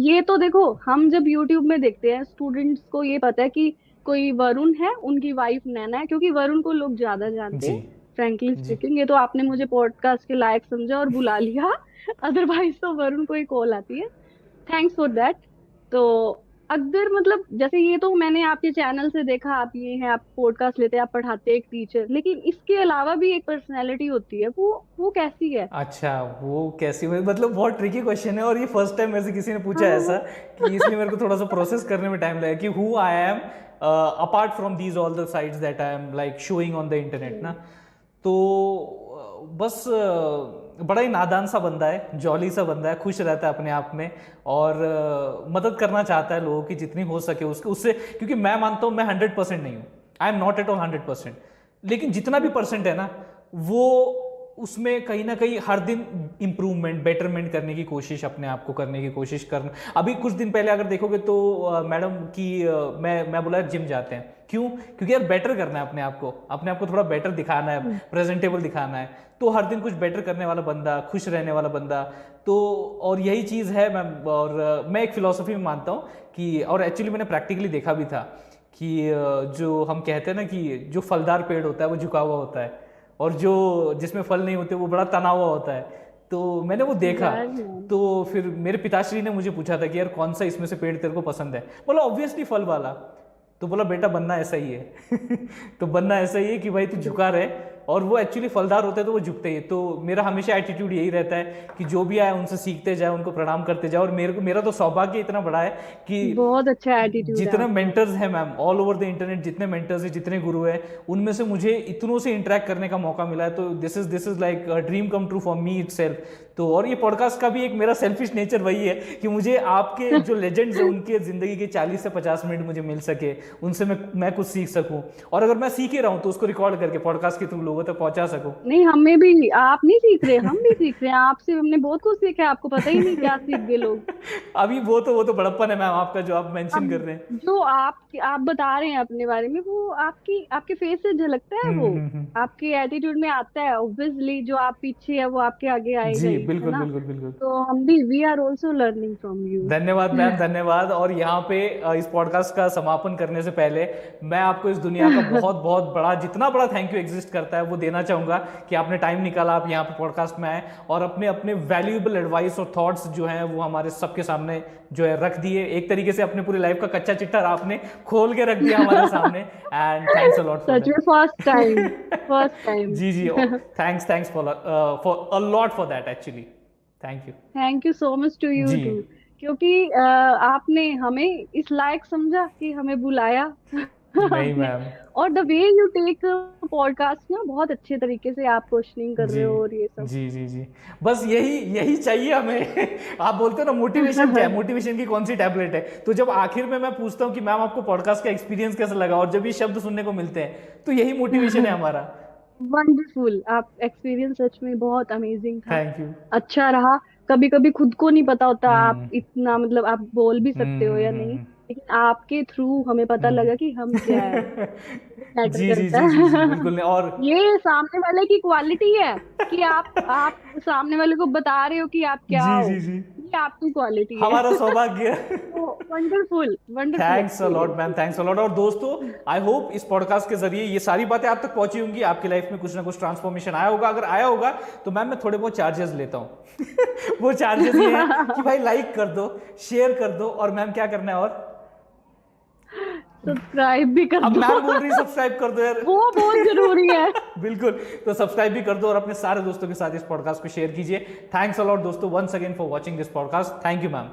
ये तो देखो, हम जब यूट्यूब में देखते हैं, स्टूडेंट्स को ये पता है कि कोई वरुण है, उनकी वाइफ नैना है, क्योंकि वरुण को लोग ज्यादा जानते जी हैं। फ्रैंकली जी। स्पीकिंग, ये तो आपने मुझे पॉडकास्ट के लायक समझा और बुला लिया। अदरवाइज तो वरुण को ही कॉल आती है। Thanks for that. तो अगर मतलब जैसे ये तो मैंने आपके चैनल से देखा, आप ये हैं, आप पॉडकास्ट लेते हैं, आप पढ़ाते हैं, एक टीचर, लेकिन इसके अलावा भी एक पर्सनैलिटी होती है, वो कैसी है? अच्छा वो कैसी हुई, मतलब बहुत ट्रिकी क्वेश्चन है, और ये फर्स्ट टाइम मेरे से किसी ने पूछा है ऐसा, हाँ। कि इसलिए मेरे को थोड़ा सा प्रोसेस करने में टाइम लगा कि who I am apart from these all the sites that I am like showing on the internet ना। तो बस बड़ा ही नादान सा बंदा है, जॉली सा बंदा है, खुश रहता है अपने आप में, और मदद करना चाहता है लोगों की जितनी हो सके उसके उससे, क्योंकि मैं मानता हूँ मैं 100% नहीं हूँ, I am not at all 100%, लेकिन जितना भी परसेंट है ना, वो उसमें कहीं ना कहीं हर दिन इम्प्रूवमेंट, बेटरमेंट करने की कोशिश, अपने आप को करने की कोशिश करना। अभी कुछ दिन पहले अगर देखोगे तो मैडम की मैं बोला जिम जाते हैं, क्यों? क्योंकि यार बेटर करना है अपने आप को, अपने आप को थोड़ा बेटर दिखाना है, प्रेजेंटेबल दिखाना है, तो हर दिन कुछ बेटर करने वाला बंदा, खुश रहने वाला बंदा। तो और यही चीज़ है मैं, और मैं एक फिलॉसफी में मानता हूँ कि, और एक्चुअली मैंने प्रैक्टिकली देखा भी था कि जो हम कहते हैं ना कि जो फलदार पेड़ होता है वो झुका हुआ होता है, और जो जिसमें फल नहीं होते वो बड़ा तना हुआ होता है। तो मैंने वो देखा, यार तो फिर मेरे पिताश्री ने मुझे पूछा था कि यार कौन सा इसमें से पेड़ तेरे को पसंद है, बोला ऑब्वियसली फल वाला। तो बोला बेटा बनना ऐसा ही है। तो बनना ऐसा ही है कि भाई तू झुका रहे, और वो एक्चुअली फलदार होते हैं तो वो झुकते ही। तो मेरा हमेशा एटीट्यूड यही रहता है कि जो भी आए उनसे सीखते जाए, उनको प्रणाम करते जाए, और मेरा तो सौभाग्य इतना बड़ा है कि बहुत अच्छा एटीट्यूड है जितने आपका। मेंटर्स हैं ma'am all over the internet, जितने मेंटर्स हैं, जितने गुरु हैं, उनमें से मुझे इतनों से इंटरेक्ट करने का मौका मिला है, तो this is like dream come true for me itself. तो और ये पॉडकास्ट का भी एक मेरा सेल्फिश नेचर वही है कि मुझे आपके जो लेजेंड्स हैं उनके जिंदगी के 40 से 50 मिनट मुझे मिल सके, उनसे मैं कुछ सीख सकूं, और अगर मैं सीख ही रहा हूं तो उसको रिकॉर्ड करके पॉडकास्ट के थ्रू लोगों तक पहुंचा सकूं। नहीं, हमें भी, आप नहीं सीख रहे, हम भी सीख रहे हैं आपसे, हमने बहुत कुछ सीखा है, आपको पता ही नहीं क्या सीख गए लोग। अभी वो तो बड़प्पन है मैम आपका जो आप मेंशन अब कर रहे हैं। जो आप बता रहे हैं अपने बारे में, वो आपके फेस से झलकता है, वो हम्म। आपके एटीट्यूड में आता है ऑब्वियसली। जो आप पीछे है वो आपके आगे आएगा जी ही, है बिल्कुल ना? बिल्कुल बिल्कुल। तो हम भी, we are also learning from you. धन्यवाद मैम, धन्यवाद। और यहाँ पे इस पॉडकास्ट का समापन करने से पहले मैं आपको इस दुनिया का बहुत बहुत बड़ा, जितना बड़ा थैंक यू एग्जिस्ट करता है वो देना चाहूँगा कि आपने टाइम निकाला, आप यहाँ पे पॉडकास्ट में आए, और अपने अपने वैल्यूएबल एडवाइस और थॉट्स जो हैं वो हमारे सबके सामने जो है रख दिए। एक तरीके से अपने पूरी लाइफ का कच्चा चिट्ठा आपने खोल के रख दिया हमारे सामने, and thanks a lot for सच में first time, first that. Time. जी जी, thanks for a lot for that actually, thank you. Thank you so much to you जी टू, क्योंकि आपने हमें इस लायक समझा कि हमें बुलाया। नहीं आपने, मैम। और the way you take podcast ना, बहुत अच्छे तरीके से आप क्वेश्चनिंग कर जी रहे हो और ये सब। जी जी जी, बस यही यही चाहिए हमें। आप बोलते हो ना मोटिवेशन क्या है, मोटिवेशन की कौन सी टैबलेट है, तो जब आखिर में मैं पूछता हूँ कि मैम आपको पॉडकास्ट का एक्सपीरियंस कैसा लगा, और जब ये शब्द सुनने को मिलते हैं तो यही मोटिवेशन है हमारा। वंडरफुल, आप एक्सपीरियंस सच में बहुत अमेजिंग था, थैंक यू। अच्छा रहा। कभी कभी खुद को नहीं पता होता आप हम्म इतना, मतलब आप बोल भी सकते हो या नहीं, हम्म। लेकिन आपके थ्रू हमें पता लगा कि हम क्या है। मैटर जी जी करता जी जी जी है। बिल्कुल नहीं। और ये सामने वाले की क्वालिटी है कि आप सामने वाले को बता रहे हो कि आप क्या जी हो। जी जी, ये आपकी क्वालिटी है। हमारा सौभाग्य है। तो wonderful wonderful thanks a lot ma'am, experience. Thanks a lot. और दोस्तों, आई होप इस पॉडकास्ट के जरिए ये सारी बातें आप तक पहुंची होंगी, आपकी लाइफ में कुछ ना कुछ ट्रांसफॉर्मेशन आया होगा। अगर आया होगा तो मैम मैं थोड़े बहुत चार्जेस लेता हूँ। वो चार्जेस ये हैं कि भाई लाइक कर दो, शेयर कर दो, और मैम क्या करना है और सब्सक्राइब भी कर अब दो। मैम बोल रही सब्सक्राइब कर दो यार। वो बहुत जरूरी है। बिल्कुल, तो सब्सक्राइब भी कर दो और अपने सारे दोस्तों के साथ इस पॉडकास्ट को शेयर कीजिए। थैंक्स अ लॉट दोस्तों, once again for watching this podcast. Thank you ma'am.